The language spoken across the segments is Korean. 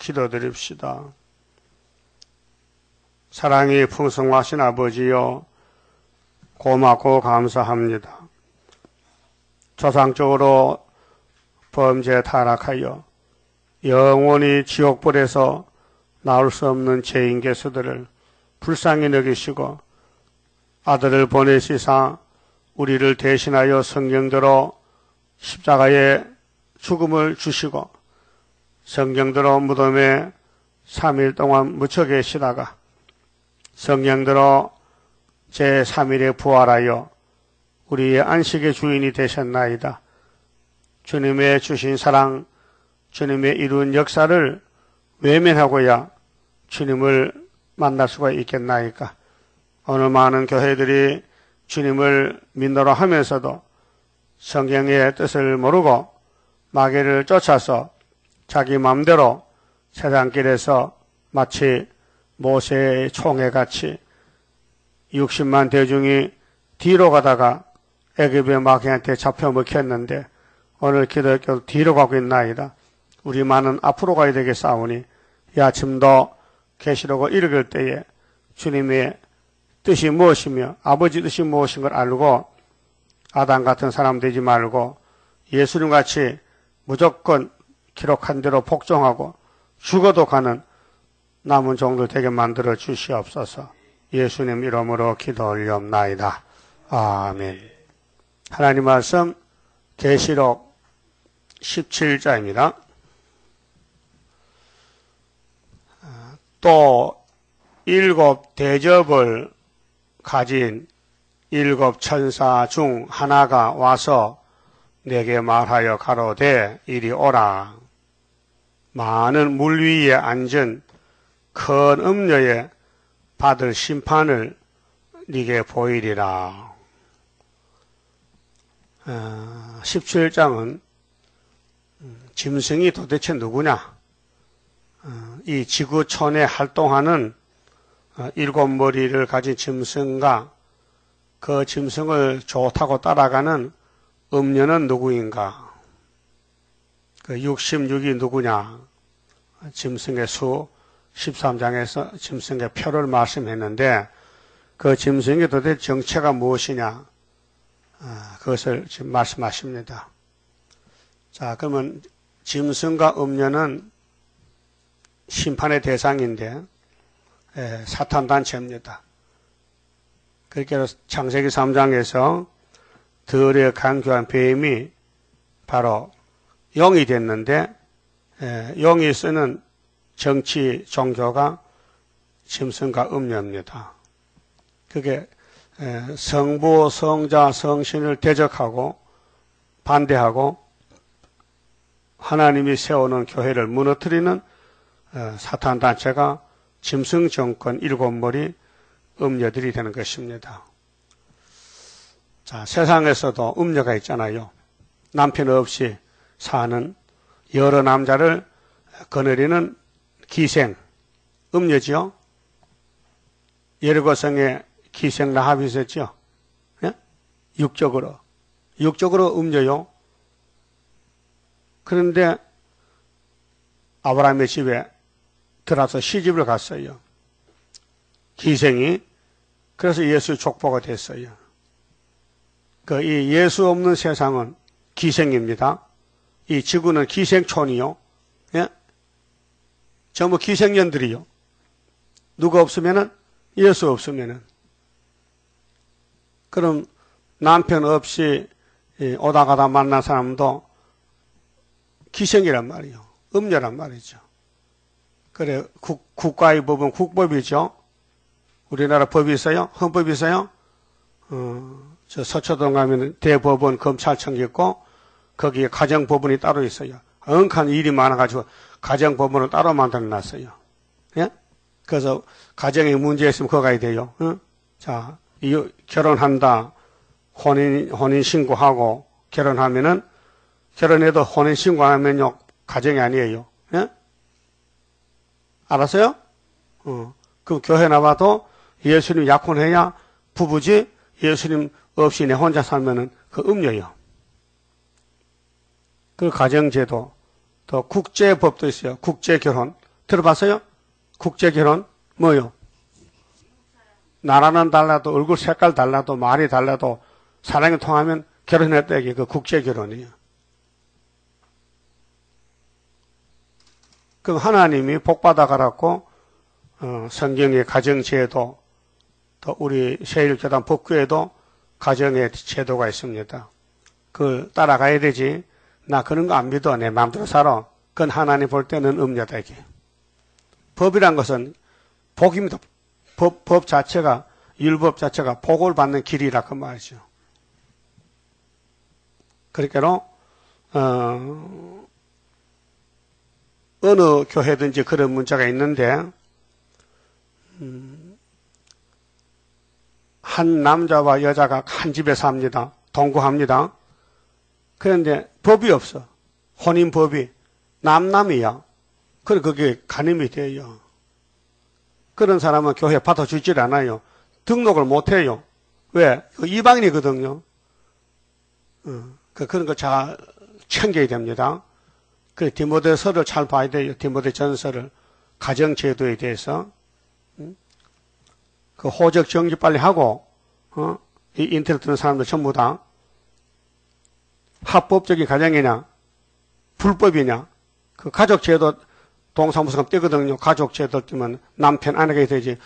기도드립시다. 사랑이 풍성하신 아버지여, 고맙고 감사합니다. 조상적으로 범죄 타락하여 영원히 지옥불에서 나올 수 없는 죄인 개수들을 불쌍히 여기시고 아들을 보내시사 우리를 대신하여 성경대로 십자가에 죽음을 주시고 성경대로 무덤에 3일 동안 묻혀 계시다가 성경대로 제3일에 부활하여 우리의 안식의 주인이 되셨나이다. 주님의 주신 사랑, 주님의 이룬 역사를 외면하고야 주님을 만날 수가 있겠나이까. 오늘 많은 교회들이 주님을 믿노라 하면서도 성경의 뜻을 모르고 마귀를 쫓아서 자기 마음대로 세상길에서 마치 모세의 총회같이 60만 대중이 뒤로 가다가 애굽의 마귀한테 잡혀 먹혔는데 오늘 기독교 뒤로 가고 있나이다. 우리만은 앞으로 가야 되겠사오니 이 아침도 계시록을 읽을 때에 주님의 뜻이 무엇이며 아버지 뜻이 무엇인 걸 알고 아담 같은 사람 되지 말고 예수님같이 무조건 기록한 대로 복종하고 죽어도 가는 남은 종들 되게 만들어 주시옵소서. 예수님 이름으로 기도 올리옵나이다. 아멘. 하나님 말씀 계시록 17장입니다. 또 7 대접을 가진 7 천사 중 하나가 와서 내게 말하여 가로되 이리 오라. 많은 물 위에 앉은 큰 음녀에 받을 심판을 네게 보이리라. 17장은 짐승이 도대체 누구냐? 이 지구촌에 활동하는 7머리를 가진 짐승과 그 짐승을 좋다고 따라가는 음녀는 누구인가? 그 66이 누구냐? 짐승의 수 13장에서 짐승의 표를 말씀했는데 그 짐승의 도대체 정체가 무엇이냐? 그것을 지금 말씀하십니다. 자, 그러면 짐승과 음녀는 심판의 대상인데 사탄 단체입니다. 그렇게 창세기 3장에서 들에 간교한 뱀이 바로 영이 됐는데 영이 쓰는 정치 종교가 짐승과 음녀입니다. 그게 성부, 성자, 성신을 대적하고 반대하고 하나님이 세우는 교회를 무너뜨리는 사탄 단체가 짐승 정권 7머리 음녀들이 되는 것입니다. 자, 세상에서도 음녀가 있잖아요. 남편 없이 사는 여러 남자를 거느리는 기생, 음녀지요. 예르고성에 기생 라합이 있었죠. 예? 육적으로 음녀요. 그런데 아브라함의 집에 들어서 시집을 갔어요. 기생이. 그래서 예수 족보가 됐어요. 이 예수 없는 세상은 기생입니다. 이 지구는 기생촌이요. 예? 전부 기생년들이요. 누가 없으면은 예수 없으면은. 그럼 남편 없이 오다 가다 만난 사람도 기생이란 말이요. 음녀란 말이죠. 그래, 국가의 법은 국법이죠. 우리나라 법이 있어요? 헌법이 있어요? 저 서초동 가면 대법원 검찰청 있고, 거기에 가정법원이 따로 있어요. 엉한 일이 많아가지고 가정법원을 따로 만들어 놨어요. 예? 그래서 가정에 문제 있으면 그거 가야 돼요. 자, 결혼한다. 혼인신고하고 결혼하면은, 결혼해도 혼인신고하면요, 가정이 아니에요. 예? 알았어요? 그 교회 나와도 예수님 약혼해야 부부지, 예수님 없이 내 혼자 살면은 그 음녀예요. 그 가정제도, 또 국제법도 있어요. 국제결혼. 들어봤어요? 국제결혼 뭐요? 나라는 달라도 얼굴 색깔 달라도 말이 달라도 사랑이 통하면 결혼했다 이게 그 국제결혼이에요. 그럼 하나님이 복받아 가라고 성경의 가정제도 또 우리 세일교단 법규에도 가정의 제도가 있습니다. 그걸 따라가야 되지. 나 그런 거 안 믿어. 내 마음대로 살아. 그건 하나님 볼 때는 음녀다 이게. 법이란 것은 복입니다. 법 자체가 율법 자체가 복을 받는 길이라 그 말이죠. 그러니까 어느 교회든지 그런 문제가 있는데 한 남자와 여자가 한 집에 삽니다. 동거합니다. 그런데 법이 없어. 혼인법이 남남이야. 그래 그게 가늠이 돼요. 그런 사람은 교회 받아주질 않아요. 등록을 못해요. 왜? 이방인이거든요. 그런 거 잘 챙겨야 됩니다. 그 디모데서를 잘 봐야 돼요. 디모데 전서를 가정제도에 대해서 그 호적 정리 빨리 하고 이 인터넷 듣는 사람들 전부 다 합법적인 가정이냐 불법이냐 그 가족제도 동사무소가 뜨거든요. 가족제도 뜨면 남편 아내가 되지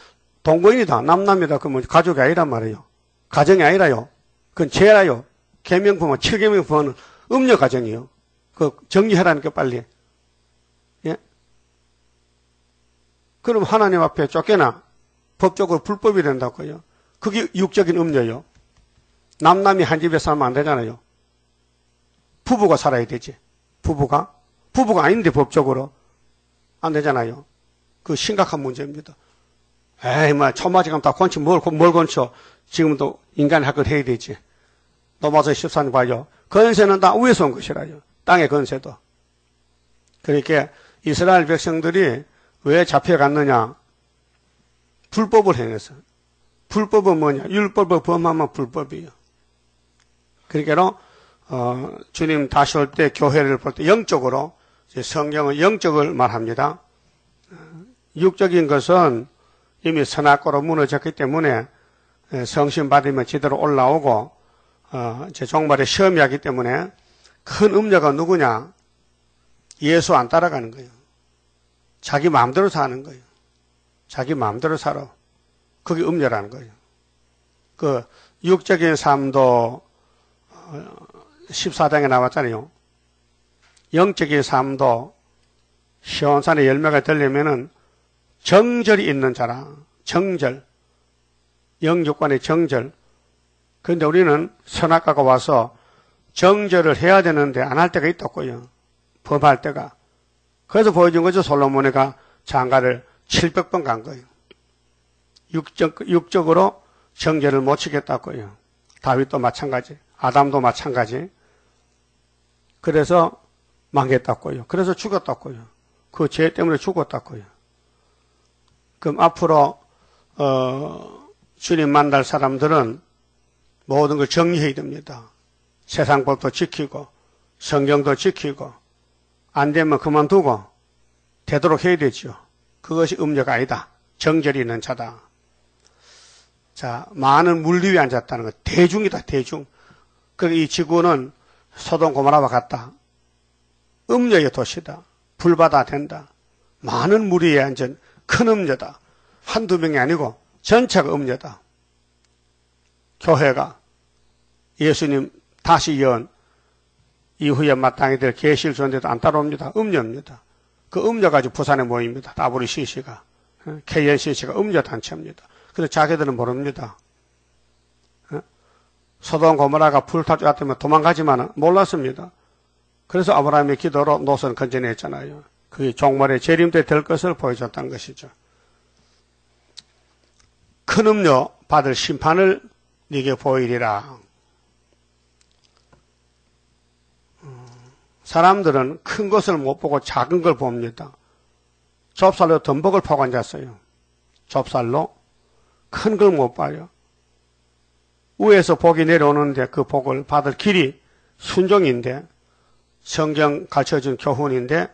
동거인이다 남남이다 그러면 가족이 아니란 말이에요. 가정이 아니라요. 그건 죄라요. 계명품은 7계명품은 음녀 가정이요. 그 정리하라니까 빨리. 예? 그럼 하나님 앞에 쫓겨나 법적으로 불법이 된다고요. 그게 육적인 음녀요. 남남이 한 집에 살면 안 되잖아요. 부부가 살아야 되지. 부부가 아닌데 법적으로 안 되잖아요. 그 심각한 문제입니다. 에이, 초마지감 다 건치 뭘 건쳐. 지금도 인간이 할 걸 해야 되지. 로마서 14장 봐요. 건세는 다 위에서 온 것이라요. 땅의 건세도. 그러니까 이스라엘 백성들이 왜 잡혀갔느냐. 불법을 행해서. 불법은 뭐냐. 율법을 범하면 불법이에요. 그러니까 주님 다시 올 때 교회를 볼 때 영적으로 성경은 영적을 말합니다. 육적인 것은 이미 선악과로 무너졌기 때문에 성신 받으면 제대로 올라오고 제 종말에 시험이 하기 때문에 큰 음녀가 누구냐? 예수 안 따라가는 거예요. 자기 마음대로 사는 거예요. 자기 마음대로 살아. 그게 음녀라는 거예요. 그 육적인 삶도 14장에 나왔잖아요. 영적인 삶도 시온산의 열매가 되려면은 정절이 있는 자라. 정절. 영육관의 정절. 그런데 우리는 선악과가 와서 정절을 해야 되는데 안 할 때가 있다고요. 범할 때가. 그래서 보여준 거죠. 솔로몬이가 장가를 700번 간 거예요. 육적으로 정절을 못 지켰다고요. 다윗도 마찬가지. 아담도 마찬가지. 그래서 망했다고요. 그래서 죽었다고요. 그 죄 때문에 죽었다고요. 그럼 앞으로 주님 만날 사람들은 모든 걸 정리해야 됩니다. 세상 법도 지키고 성경도 지키고 안 되면 그만두고 되도록 해야 되죠. 그것이 음녀가 아니다. 정절이 있는 자다. 자, 많은 물리 위에 앉았다는 것. 대중이다, 대중. 그러니까 이 지구는 소돔 고모라와 같다. 음녀의 도시다. 불바다 된다. 많은 물 위에 앉은 큰 음녀다. 한두 명이 아니고 전체가 음녀다. 교회가 예수님 다시 연 이후에 마땅히 될 계시를 줬는데도 안 따라옵니다. 음녀입니다. 그 음녀 가지고 부산에 모입니다. WCC가. KNCC가 음녀 단체입니다. 그래서 자기들은 모릅니다. 소돔 고모라가 불타주었다면 도망가지만 몰랐습니다. 그래서 아브라함의 기도로 노선 건져냈잖아요. 그게 종말의 재림 때 될 것을 보여줬다는 것이죠. 큰 음료 받을 심판을 네게 보이리라. 사람들은 큰 것을 못 보고 작은 걸 봅니다. 좁쌀로 덤벅을 파고 앉았어요. 좁쌀로 큰 걸 못 봐요. 위에서 복이 내려오는데 그 복을 받을 길이 순종인데 성경 가르쳐준 교훈인데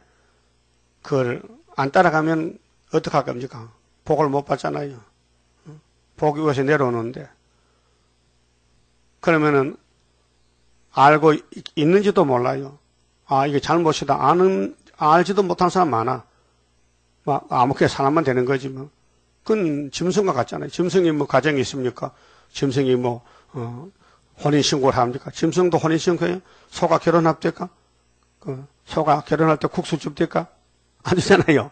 그걸 안 따라가면 어떡할 겁니까? 복을 못 받잖아요. 복이 위에서 내려오는데. 그러면은 알고 있는지도 몰라요. 아, 이게 잘못이다. 알지도 못한 사람 많아. 막 아무렇게 사람만 되는 거지 뭐. 그건 짐승과 같잖아요. 짐승이 뭐 가정이 있습니까? 짐승이 뭐 혼인신고를 합니까? 짐승도 혼인신고해요? 소가 결혼합니까? 소가 결혼할 때 국수 줍니까? 안 주잖아요.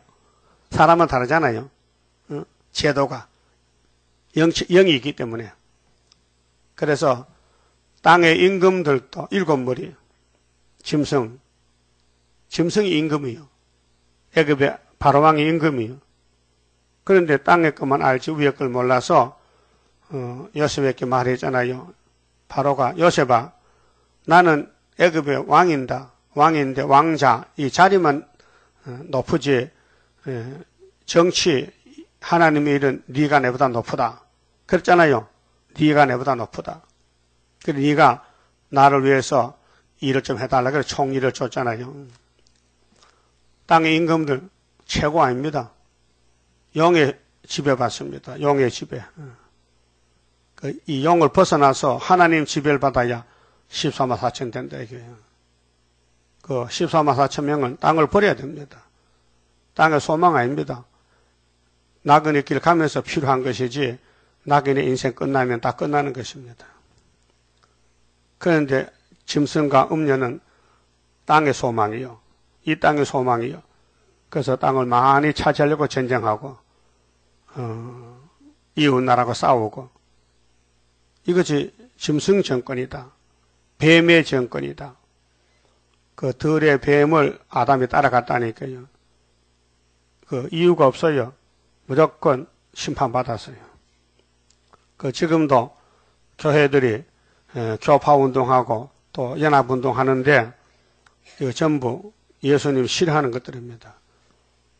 사람은 다르잖아요. 제도가 영이 있기 때문에. 그래서 땅의 임금들도 7무리 짐승이 임금이요. 애굽의 바로왕이 임금이요. 그런데 땅의 것만 알지 위의 걸 몰라서 요셉에게 말했잖아요. 바로가 요셉아, 나는 애굽의 왕인데 왕자 이 자리만 높으지 정치 하나님의 일은 네가 내보다 높다. 그랬잖아요. 네가 내보다 높다. 그래 네가 나를 위해서 일을 좀 해달라. 그래 총리를 줬잖아요. 땅의 임금들 최고 아닙니다. 용의 지배 받습니다. 용의 지배. 이 용을 벗어나서 하나님 지배를 받아야 14만 4천 된다 이거예요. 그 14만 4천 명은 땅을 버려야 됩니다. 땅의 소망 아닙니다. 낙원의 길 가면서 필요한 것이지 낙원의 인생 끝나면 다 끝나는 것입니다. 그런데 짐승과 음녀는 땅의 소망이요. 이 땅의 소망이요. 그래서 땅을 많이 차지하려고 전쟁하고 이웃나라하고 싸우고 이것이 짐승 정권이다. 뱀의 정권이다. 그 들의 뱀을 아담이 따라갔다니까요. 그 이유가 없어요. 무조건 심판받았어요. 그 지금도 교회들이 교파 운동하고 또 연합 운동하는데 이거 전부 예수님 싫어하는 것들입니다.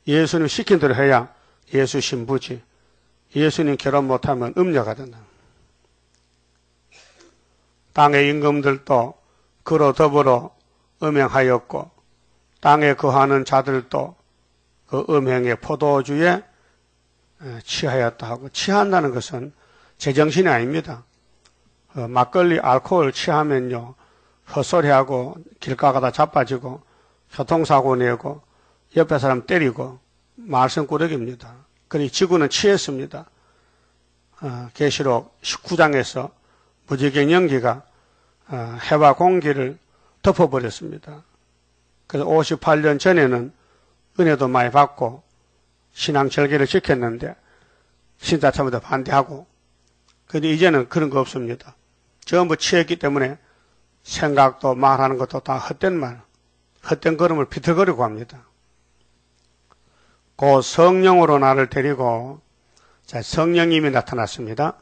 예수님 시킨 대로 해야 예수 신부지. 예수님 결혼 못하면 음녀가 된다. 땅의 임금들도 그로 더불어 음행하였고 땅에 거하는 자들도 그 음행의 포도주에 취하였다 하고 취한다는 것은 제정신이 아닙니다. 막걸리 알코올 취하면요 헛소리하고 길 가다가 자빠지고 교통사고 내고 옆에 사람 때리고 말썽꾸러기입니다. 그러니 지구는 취했습니다. 계시록 19장에서 무지개 연기가 해와 공기를 덮어버렸습니다. 그래서 58년 전에는 은혜도 많이 받고 신앙 절개를 지켰는데 신자참여도 반대하고 그런데 이제는 그런 거 없습니다. 전부 취했기 때문에 생각도 말하는 것도 다 헛된 말, 헛된 걸음을 비틀거리고 합니다. 그 성령으로 나를 데리고 자, 성령님이 나타났습니다.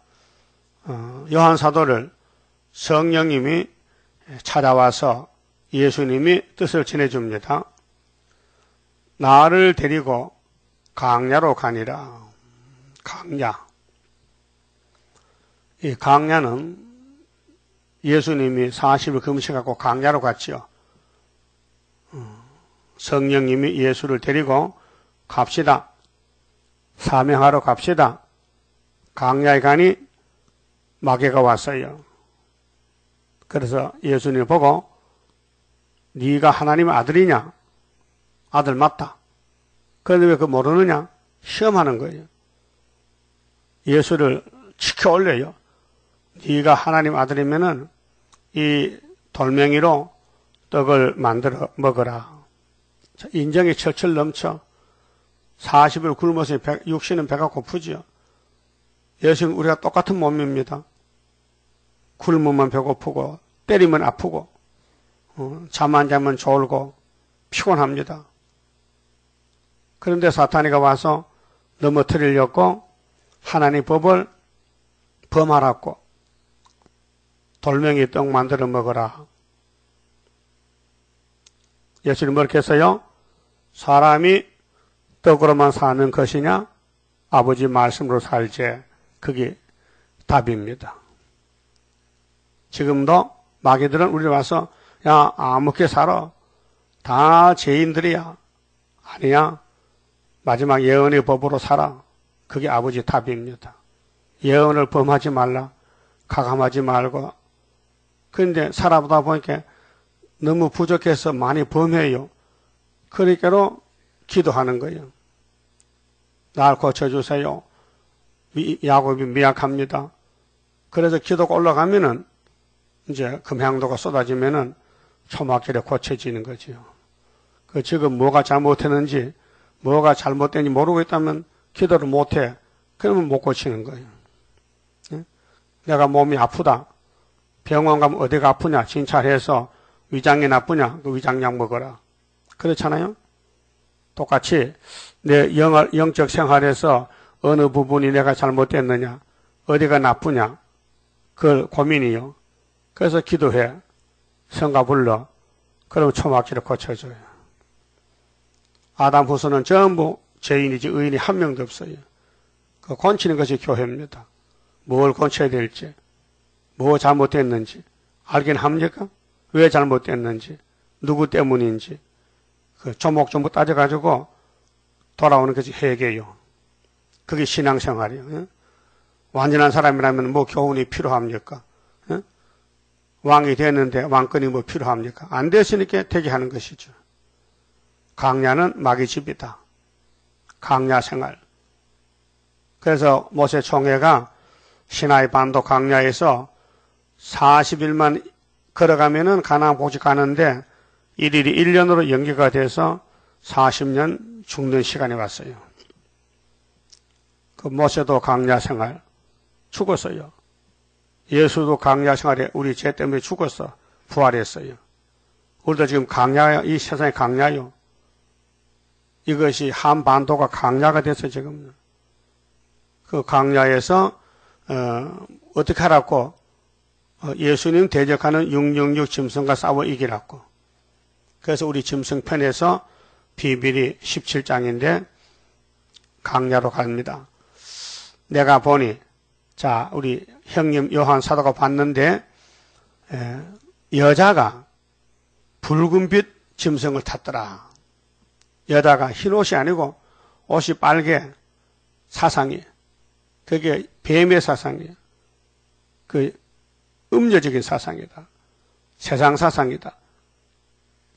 요한 사도를 성령님이 찾아와서 예수님이 뜻을 전해줍니다. 나를 데리고 강야로 가니라. 강야. 이 강야는 예수님이 40일 금식하고 강야로 갔지요. 성령님이 예수를 데리고 갑시다. 사명하러 갑시다. 강야에 가니 마귀가 왔어요. 그래서 예수님을 보고 네가 하나님의 아들이냐? 아들 맞다. 그런데 왜 그거 모르느냐? 시험하는 거예요. 예수를 치켜 올려요. 네가 하나님 아들이면은 이 돌멩이로 떡을 만들어 먹어라. 인정이 철철 넘쳐. 40일 굶어서 육신은 배가 고프지요. 예수는 우리가 똑같은 몸입니다. 굶으면 배고프고 때리면 아프고 잠 안 자면 졸고 피곤합니다. 그런데 사탄이가 와서 넘어뜨리려고 하나님 법을 범하라고 돌멩이 떡 만들어 먹어라. 예수님 뭐렇게 했어요? 사람이 떡으로만 사는 것이냐? 아버지 말씀으로 살지. 그게 답입니다. 지금도 마귀들은 우리 와서 야 아무렇게 살아. 다 죄인들이야. 아니야. 마지막 예언의 법으로 살아. 그게 아버지 답입니다. 예언을 범하지 말라. 가감하지 말고. 그런데 살아보다 보니까 너무 부족해서 많이 범해요. 그러니까로 기도하는 거예요. 날 고쳐주세요. 야곱이 미약합니다. 그래서 기도가 올라가면은 이제 금향도가 쏟아지면은 초막길에 고쳐지는 거지요. 그 지금 뭐가 잘못했는지, 뭐가 잘못된지 모르고 있다면 기도를 못해. 그러면 못 고치는 거예요. 내가 몸이 아프다. 병원 가면 어디가 아프냐? 진찰해서 위장이 나쁘냐? 그 위장약 먹어라. 그렇잖아요? 똑같이 내 영적 생활에서 어느 부분이 내가 잘못됐느냐? 어디가 나쁘냐? 그걸 고민이요. 그래서 기도해. 성가 불러. 그럼 초막지를 고쳐줘요. 아담 후손은 전부 죄인이지 의인이 한 명도 없어요. 그 고치는 것이 교회입니다. 뭘 고쳐야 될지, 뭐 잘못됐는지 알긴 합니까? 왜 잘못됐는지, 누구 때문인지 그 조목조목 따져가지고 돌아오는 것이 회개요. 그게 신앙생활이요. 완전한 사람이라면 뭐 교훈이 필요합니까? 왕이 됐는데 왕권이 뭐 필요합니까? 안 됐으니까 대기하는 것이죠. 강야는 마귀 집이다. 강야 생활. 그래서 모세 총회가 시나이 반도 강야에서 40일만 걸어가면은 가나안 복지 가는데 일일이 1년으로 연기가 돼서 40년 죽는 시간이 왔어요. 그 모세도 강야 생활 죽었어요. 예수도 강야 생활에 우리 죄 때문에 죽었어. 부활했어요. 우리도 지금 강야, 이 세상에 강야요. 이것이 한반도가 강야가 됐어요, 지금. 그 강야에서, 어떻게 하라고? 예수님 대적하는 666 짐승과 싸워 이기라고. 그래서 우리 짐승 편에서 비밀이 17장인데 강야로 갑니다. 내가 보니, 자, 우리 형님 요한 사도가 봤는데, 여자가 붉은빛 짐승을 탔더라. 여자가 흰 옷이 아니고 옷이 빨개 사상이. 그게 뱀의 사상이에요. 그 음료적인 사상이다. 세상 사상이다.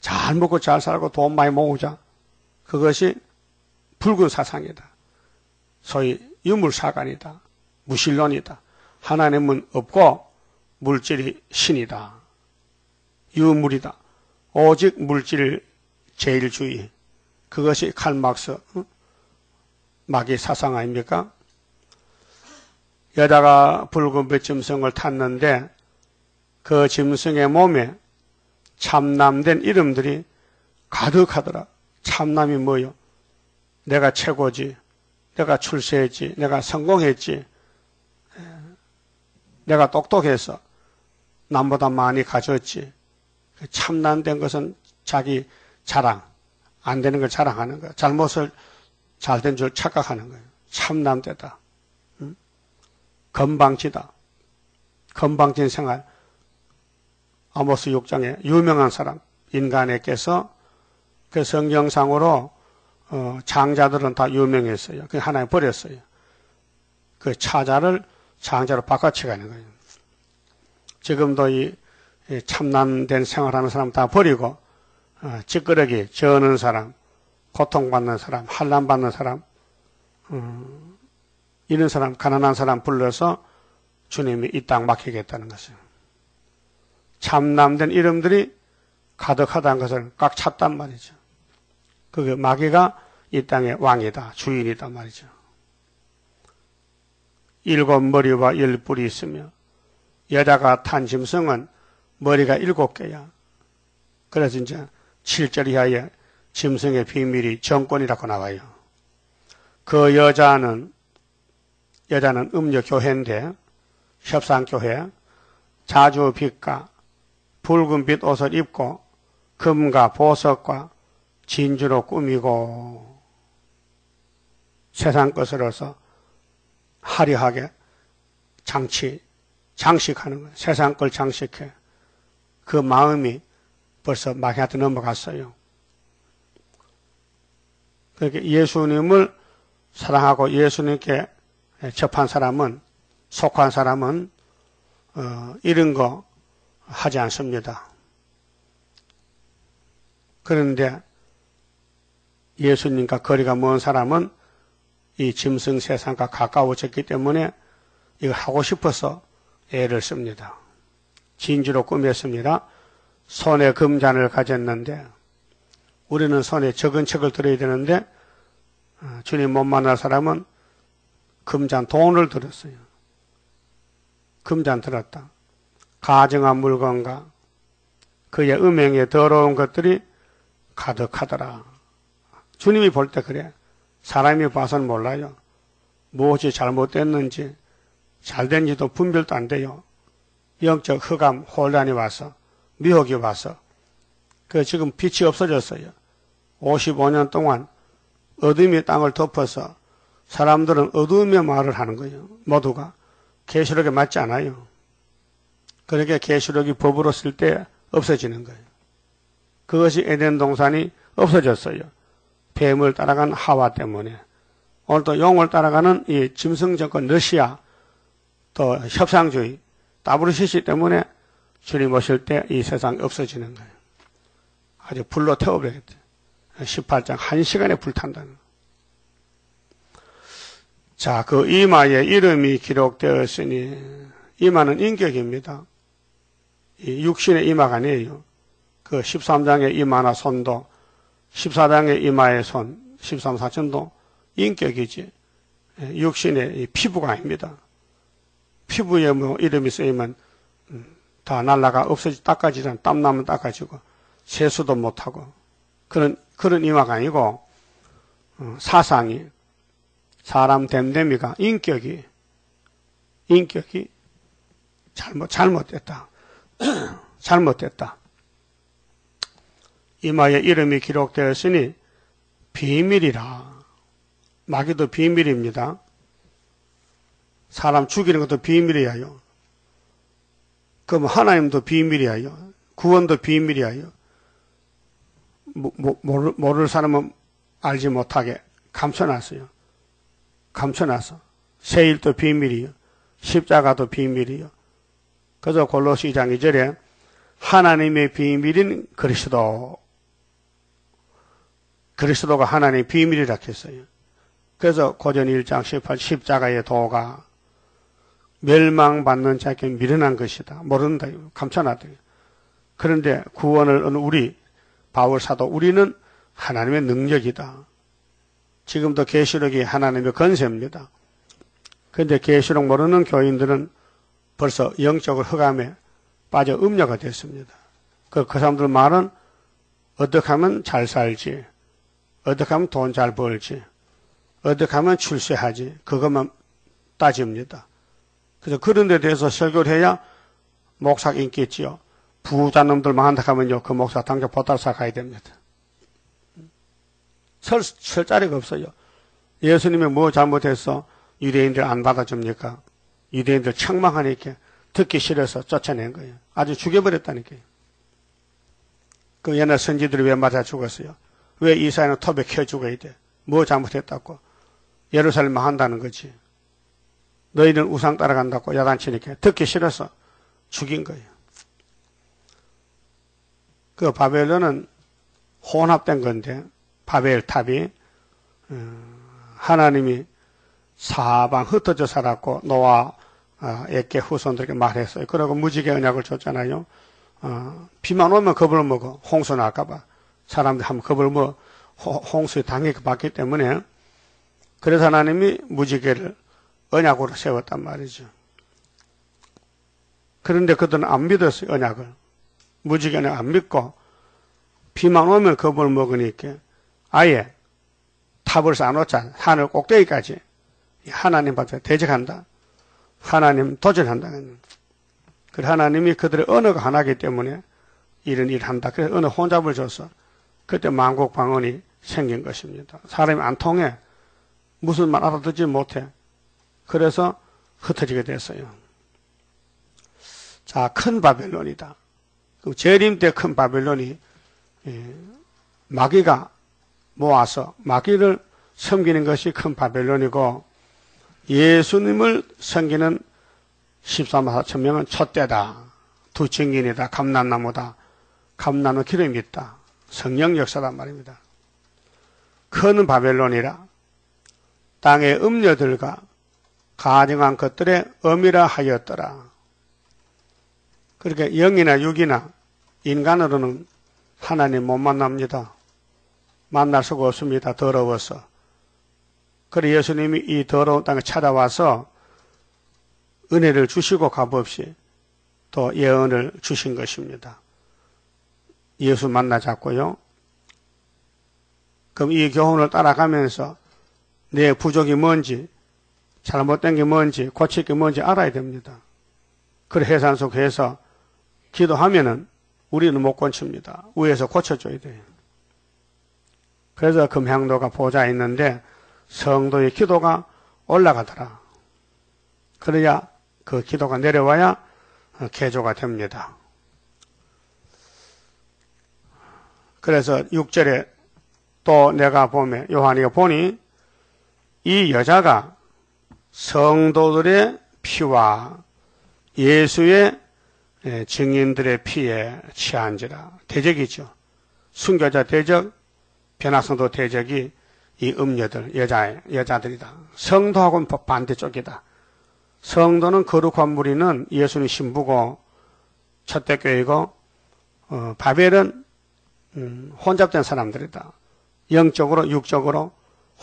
잘 먹고 잘 살고 돈 많이 모으자. 그것이 붉은 사상이다. 소위 유물사관이다. 무신론이다. 하나님은 없고 물질이 신이다. 유물이다. 오직 물질 제일주의. 그것이 칼막스 마귀 사상 아닙니까? 여자가 붉은빛 짐승을 탔는데 그 짐승의 몸에 참남된 이름들이 가득하더라. 참남이 뭐요? 내가 최고지. 내가 출세했지. 내가 성공했지. 내가 똑똑해서 남보다 많이 가졌지. 참남된 것은 자기 자랑. 안 되는 걸 자랑하는 거야. 잘못을 잘된 줄 착각하는 거예요. 참남되다. 건방지다. 건방진 생활. 아모스 6장에 유명한 사람, 인간에게서 그 성경상으로 장자들은 다 유명했어요. 그 하나님 버렸어요. 그 차자를 장자로 바꿔치가는 거예요. 지금도 이 참남된 생활하는 사람 다 버리고 찌끄러기, 저는 사람, 고통받는 사람, 환난받는 사람, 이런 사람, 가난한 사람 불러서 주님이 이 땅 맡기겠다는 것이에요. 참남된 이름들이 가득하다는 것을 꽉 찼단 말이죠. 그게 마귀가 이 땅의 왕이다, 주인이다 말이죠. 7머리와 10뿔이 있으며 여자가 탄 짐승은 머리가 7개야. 그래서 이제 7절 이하에 짐승의 비밀이 정권이라고 나와요. 그 여자는 음녀교회인데 협상교회 자주 빛과 붉은빛 옷을 입고 금과 보석과 진주로 꾸미고 세상 것으로서 화려하게 장식하는 거예요. 세상 걸 장식해. 그 마음이 벌써 마귀한테 넘어갔어요. 그렇게 예수님을 사랑하고 예수님께 접한 사람은, 속한 사람은 이런 거 하지 않습니다. 그런데 예수님과 거리가 먼 사람은 이 짐승 세상과 가까워졌기 때문에 이거 하고 싶어서 애를 씁니다. 진주로 꾸몄습니다. 손에 금잔을 가졌는데 우리는 손에 적은 책을 들어야 되는데 주님 못 만날 사람은 금잔 돈을 들었어요. 금잔 들었다. 가증한 물건과 그의 음행에 더러운 것들이 가득하더라. 주님이 볼 때 그래. 사람이 봐서는 몰라요. 무엇이 잘못됐는지 잘된지도 분별도 안 돼요. 영적 흑암 혼란이 와서 미혹이 와서 그 지금 빛이 없어졌어요. 55년 동안 어둠이 땅을 덮어서 사람들은 어둠의 말을 하는 거예요. 모두가 계시록에 맞지 않아요. 그러니까 계시록이 법으로 쓸 때 없어지는 거예요. 그것이 에덴 동산이 없어졌어요. 뱀을 따라간 하와 때문에. 오늘 또 용을 따라가는 이 짐승 정권 러시아 또 협상주의 WCC 때문에 주님 오실 때 이 세상이 없어지는 거예요. 아주 불로 태워버리겠다. 18장 1시간에 불탄다는. 자, 그 이마에 이름이 기록되었으니 이마는 인격입니다. 이 육신의 이마가 아니에요. 그 13장의 이마나 손도 14장의 이마의 손 13, 14천도 인격이지 육신의 피부가 아닙니다. 피부에 뭐 이름이 쓰이면 다 날라가 없어지 닦아지잖아. 땀 나면 닦아지고 세수도 못하고 그런 이마가 아니고 사상이 사람 됨됨이가 인격이 잘못됐다. 잘못됐다. 이마에 이름이 기록되었으니 비밀이라. 마귀도 비밀입니다. 사람 죽이는 것도 비밀이에요. 그럼 하나님도 비밀이에요. 구원도 비밀이에요. 모를 사람은 알지 못하게 감춰놨어요. 감춰놨어. 세일도 비밀이요. 십자가도 비밀이요. 그래서 골로새 2장 2절에 하나님의 비밀인 그리스도가 하나님의 비밀이라 했어요. 그래서 고전 1장 18 십자가의 도가 멸망받는 자에게 미련한 것이다. 모른다. 감춰놨다. 그런데 구원을 얻는 우리 바울 사도 우리는 하나님의 능력이다. 지금도 계시록이 하나님의 건세입니다. 그런데 계시록 모르는 교인들은 벌써 영적으로 흑암에 빠져 음녀가 됐습니다. 그 사람들 말은 어떻게 하면 잘 살지, 어떻게 하면 돈 잘 벌지, 어떻게 하면 출세하지, 그것만 따집니다. 그래서 그런 데 대해서 설교를 해야 목사가 인기 있지요. 부자 놈들만 한다 하면요, 그 목사 당장 보따리 가야 됩니다. 설 자리가 없어요. 예수님이 뭐 잘못해서 유대인들 안 받아줍니까? 유대인들 책망하니까 듣기 싫어서 쫓아낸 거예요. 아주 죽여버렸다니까요. 그 옛날 선지들이 왜 맞아 죽었어요? 왜 이사야는 톱에 켜 죽어야 돼? 뭐 잘못했다고? 예루살렘만 한다는 거지. 너희는 우상 따라간다고 야단치니까 듣기 싫어서 죽인 거예요. 그 바벨론은 혼합된 건데 바벨탑이 하나님이 사방 흩어져 살았고 노아 에게 후손들에게 말했어요. 그러고 무지개 언약을 줬잖아요. 비만 오면 겁을 먹어. 홍수 날까봐. 사람들이 한번 겁을 먹어. 홍수에 당해봤기 때문에 그래서 하나님이 무지개를 언약으로 세웠단 말이죠. 그런데 그들은 안 믿었어요. 언약을. 무지개 언약 안 믿고 비만 오면 겁을 먹으니까 아예 탑을 쌓아놓자. 하늘 꼭대기까지 하나님 앞에 대적한다. 하나님 도전한다. 그래 하나님이 그들의 언어가 하나이기 때문에 이런 일을 한다. 그래서 언어 혼잡을 줘서 그때 만국 방언이 생긴 것입니다. 사람이 안 통해. 무슨 말 알아듣지 못해. 그래서 흩어지게 됐어요. 자, 큰 바벨론이다. 재림 때 큰 바벨론이 마귀가 모아서 마귀를 섬기는 것이 큰 바벨론이고 예수님을 섬기는 14만 4천 명은 촛대다. 두 증인이다. 감람나무다. 감람나무 기름이 있다. 성령 역사란 말입니다. 큰 바벨론이라 땅의 음녀들과 가증한 것들의 엄이라 하였더라. 그렇게 영이나 육이나 인간으로는 하나님 못 만납니다. 만날 수가 없습니다. 더러워서. 그래 예수님이 이 더러운 땅에 찾아와서 은혜를 주시고 값없이 또 예언을 주신 것입니다. 예수 만나자고요. 그럼 이 교훈을 따라가면서 내 부족이 뭔지, 잘못된 게 뭔지, 고칠 게 뭔지 알아야 됩니다. 그래 해산속해서 기도하면은 우리는 못 고칩니다. 위에서 고쳐줘야 돼요. 그래서 금향도가 보좌에 있는데 성도의 기도가 올라가더라. 그래야 그 기도가 내려와야 개조가 됩니다. 그래서 6절에 또 내가 보면 요한이가 보니 이 여자가 성도들의 피와 예수의 증인들의 피에 취한지라. 대적이죠. 순교자 대적, 변화성도 대적이 이 음녀들, 여자들이다. 성도하고는 반대쪽이다. 성도는 거룩한 무리는 예수님 신부고 첫대교회이고 바벨은 혼잡된 사람들이다. 영적으로 육적으로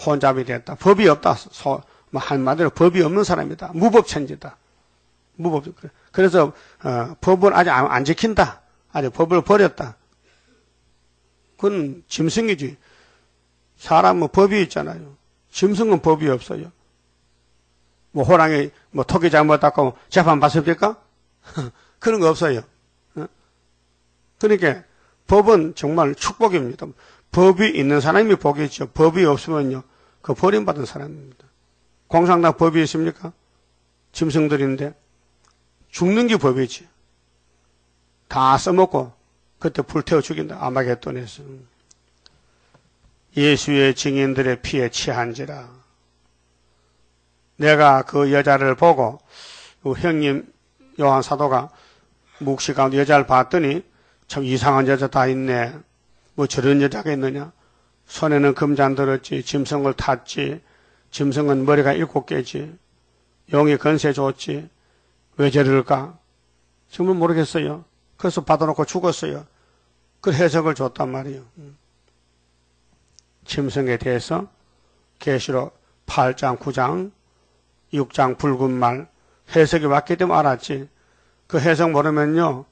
혼잡이 됐다. 법이 없다. 한마디로 법이 없는 사람이다. 무법천지다. 그래서 법을 아직 안 지킨다. 아직 법을 버렸다. 그건 짐승이지. 사람은 법이 있잖아요. 짐승은 법이 없어요. 뭐 호랑이 토끼 잘못했다고 재판 받습니까? 그런 거 없어요. 그러니까 법은 정말 축복입니다. 법이 있는 사람이 복이죠. 법이 없으면요, 그 버림받은 사람입니다. 공산당 법이 있습니까? 짐승들인데 죽는 게 법이지. 다 써먹고 그때 불태워 죽인다. 아마겟돈에서. 예수의 증인들의 피에 취한지라. 내가 그 여자를 보고 형님 요한 사도가 묵시 가운데 여자를 봤더니 참 이상한 여자 다 있네. 뭐 저런 여자가 있느냐. 손에는 금잔 들었지. 짐승을 탔지. 짐승은 머리가 7개지. 용이 건세 줬지. 왜 저럴까? 정말 모르겠어요. 그래서 받아놓고 죽었어요. 그 해석을 줬단 말이에요. 짐승에 대해서 계시록 8장, 9장, 6장 붉은 말 해석이 왔기 때문에 알았지. 그 해석 모르면요,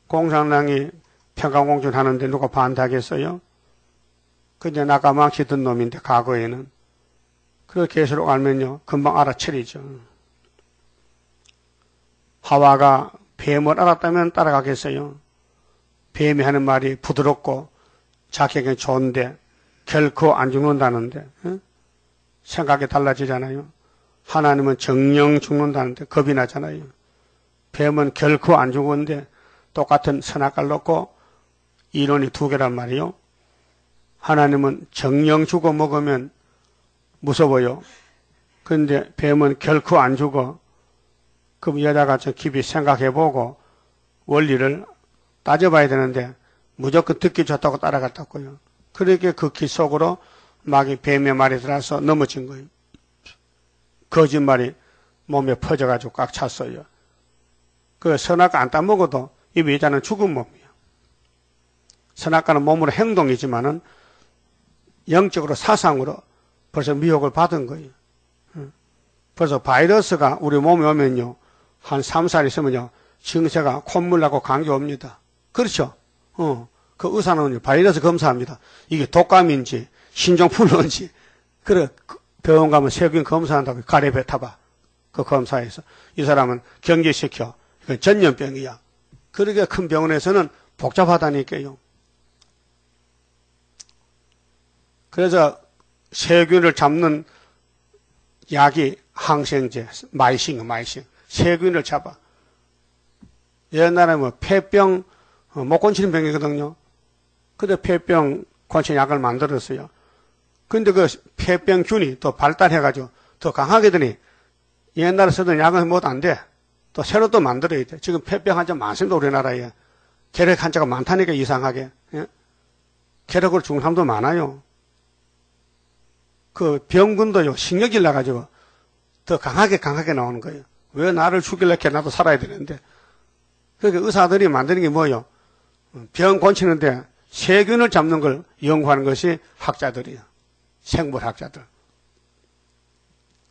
공산당이 평강공천 하는데 누가 반대하겠어요? 그냥 나까망치 든 놈인데 과거에는. 그 계시록 알면요, 금방 알아차리죠. 하와가 뱀을 알았다면 따라가겠어요? 뱀이 하는 말이 부드럽고 자기에게 좋은데 결코 안 죽는다는데, 생각이 달라지잖아요. 하나님은 정령 죽는다는데 겁이 나잖아요. 뱀은 결코 안 죽었는데 똑같은 선악과를 놓고 이론이 두 개란 말이요. 하나님은 정령 죽어 먹으면 무서워요. 그런데 뱀은 결코 안 죽어. 그럼 여자가 좀 깊이 생각해보고 원리를 따져봐야 되는데 무조건 듣기 좋다고 따라갔다고요. 그러니까 그 길 속으로 막이 뱀의 말이 들어서 넘어진 거예요. 거짓말이 몸에 퍼져가지고 꽉 찼어요. 그 선악과 안 따먹어도 이 여자는 죽은 몸이에요. 선악과는 몸으로 행동이지만은 영적으로 사상으로 벌써 미혹을 받은 거예요. 벌써 바이러스가 우리 몸에 오면요, 한 3, 4일 있으면요, 증세가 콧물 나고 감기 옵니다. 그렇죠? 그 의사는 바이러스 검사합니다. 이게 독감인지, 신종플루인지. 그래, 병원 가면 세균 검사한다고 가래 뱉어봐. 그 검사에서. 이 사람은 경계시켜. 이건 전염병이야. 그러게 큰 병원에서는 복잡하다니까요. 그래서 세균을 잡는 약이 항생제, 마이싱. 세균을 잡아. 옛날에 뭐 폐병, 못 고치는 병이거든요. 근데 폐병 고치는 약을 만들었어요. 근데 그 폐병균이 또 발달해가지고 더 강하게 되니 옛날에 쓰던 약은 못 안 돼. 또 새로 또 만들어야 돼. 지금 폐병 환자 많습니다, 우리나라에. 결핵 환자가 많다니까 이상하게. 예? 결핵으로 죽는 사람도 많아요. 그 병균도요, 신경질 나가지고 더 강하게 나오는 거예요. 왜 나를 죽일래? 나도 살아야 되는데. 그러니까 의사들이 만드는 게 뭐예요? 병 고치는데 세균을 잡는 걸 연구하는 것이 학자들이에요. 생물학자들.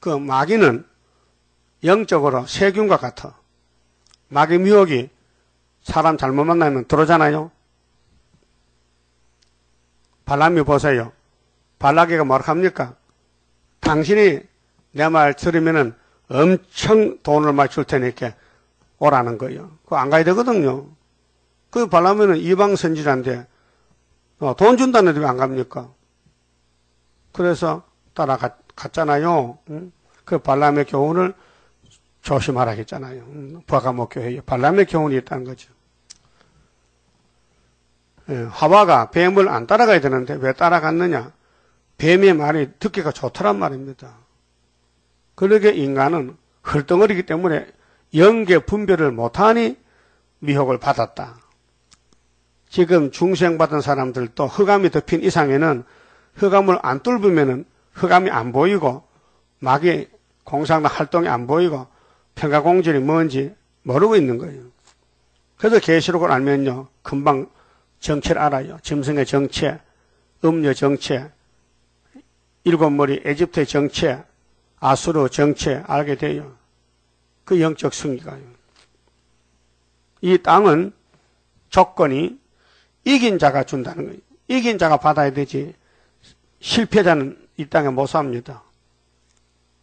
그 마귀는 영적으로 세균과 같아. 마귀 미혹이 사람 잘못 만나면 들어오잖아요. 발람이 보세요. 발라기가 뭐라 합니까? 당신이 내 말 들으면은 엄청 돈을 많이 줄 테니까 오라는 거예요. 그거 안 가야 되거든요. 그 발람이는 이방 선지자인데 돈 준다는데 왜 안 갑니까? 그래서 따라갔잖아요. 그 발람의 교훈을 조심하라 했잖아요. 부하가목 교회에 발람의 교훈이 있다는 거죠. 하와가 뱀을 안 따라가야 되는데 왜 따라갔느냐? 뱀의 말이 듣기가 좋더란 말입니다. 그러게 인간은 헐덩어리기 때문에 영계 분별을 못하니 미혹을 받았다. 지금 중생받은 사람들도 흑암이 덮인 이상에는 흑암을 안 뚫으면은 흑암이 안 보이고 마귀 공상과 활동이 안 보이고 평가공전이 뭔지 모르고 있는 거예요. 그래서 계시록을 알면요, 금방 정체를 알아요. 짐승의 정체, 음녀 정체, 일곱머리 에집트의 정체, 아수르 정체 알게 돼요. 그 영적 승리가요. 이 땅은 조건이 이긴 자가 준다는 거예요. 이긴 자가 받아야 되지 실패자는 이 땅에 못 삽니다.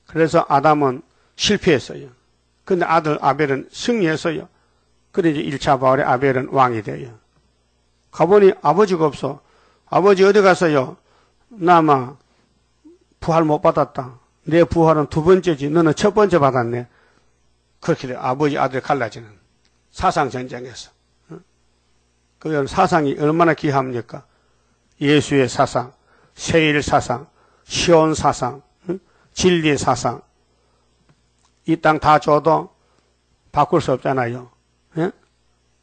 그래서 아담은 실패했어요. 근데 아들 아벨은 승리했어요. 그래 이제 1차 바울의 아벨은 왕이 돼요. 가보니 아버지가 없어. 아버지 어디 갔어요? 나 아마 부활 못 받았다. 내 부활은 두 번째지. 너는 첫 번째 받았네. 그렇게 돼. 아버지 아들 갈라지는 사상 전쟁에서. 그 사상이 얼마나 귀합니까? 예수의 사상, 세일 사상, 시온 사상, 진리의 사상. 이 땅 다 줘도 바꿀 수 없잖아요.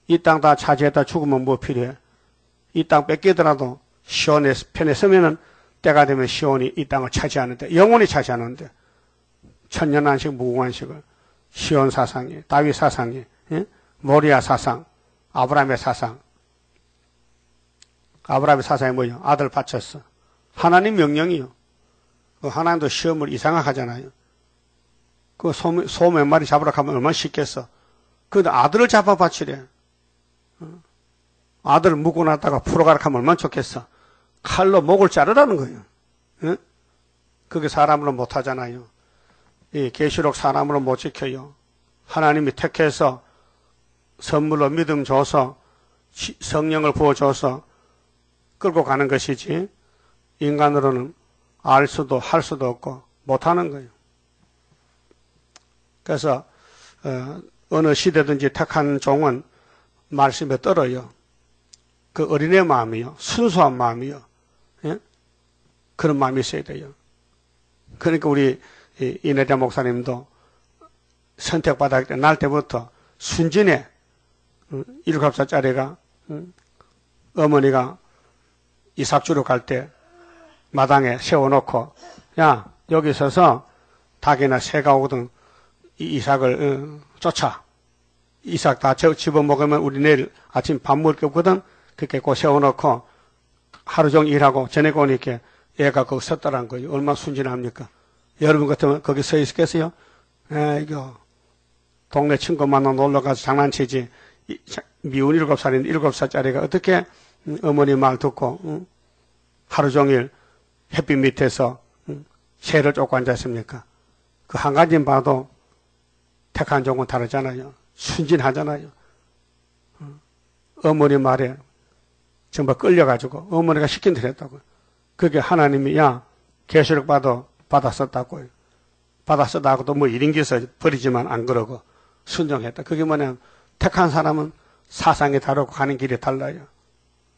이 땅 다 차지했다 죽으면 뭐 필요해? 이 땅 뺏기더라도 시온의 편에 서면은 때가 되면 시온이 이 땅을 차지하는데, 영원히 차지하는데, 천년안식 무궁한식을 시온 사상이, 다윗 사상이, 모리아 사상, 아브라함의 사상. 아브라함의 사상이 뭐예요? 아들 바쳤어. 하나님 명령이요. 하나님도 시험을 이상하게 하잖아요. 그 소 몇 마리 잡으러 가면 얼마나 쉽겠어. 그런데 아들을 잡아 바치래. 아들을 묶어놨다가 풀어가라 하면 얼마나 좋겠어. 칼로 목을 자르라는 거예요. 예? 그게 사람으로 못하잖아요. 이 계시록 사람으로 못 지켜요. 하나님이 택해서 선물로 믿음 줘서 성령을 부어줘서 끌고 가는 것이지 인간으로는 알 수도 할 수도 없고 못하는 거예요. 그래서 어느 시대든지 택한 종은 말씀에 떨어요. 그 어린애 마음이요. 순수한 마음이요. 예? 그런 마음이 있어야 돼요. 그러니까 우리 이내자 목사님도 선택받았을 때 날 때부터 순진해. 7살짜리가 어머니가 이삭주로 갈 때 마당에 세워놓고 야 여기 서서 닭이나 새가 오거든 이삭을 쫓아. 이삭 다 집어먹으면 우리 내일 아침 밥 먹을 게 없거든. 그렇게 꼭 세워놓고 하루 종일 일하고 저녁 오니까 애가 거기 섰더란 거예요. 얼마나 순진합니까? 여러분 같으면 거기 서 있겠어요? 이거 동네 친구 만나 놀러가서 장난치지. 미운 7살인데 7살짜리가 어떻게 어머니 말 듣고 하루 종일 햇빛 밑에서 새를 쫓고 앉았습니까? 그 한 가지만 봐도 택한 종은 다르잖아요. 순진하잖아요. 어머니 말에 정말 끌려가지고 어머니가 시킨 대로 했다고요. 그게 하나님이 야 계시록 받았었다고요. 받았었다고도 뭐 일인기서 버리지만 안 그러고 순종했다. 그게 뭐냐면 택한 사람은 사상이 다르고 가는 길이 달라요.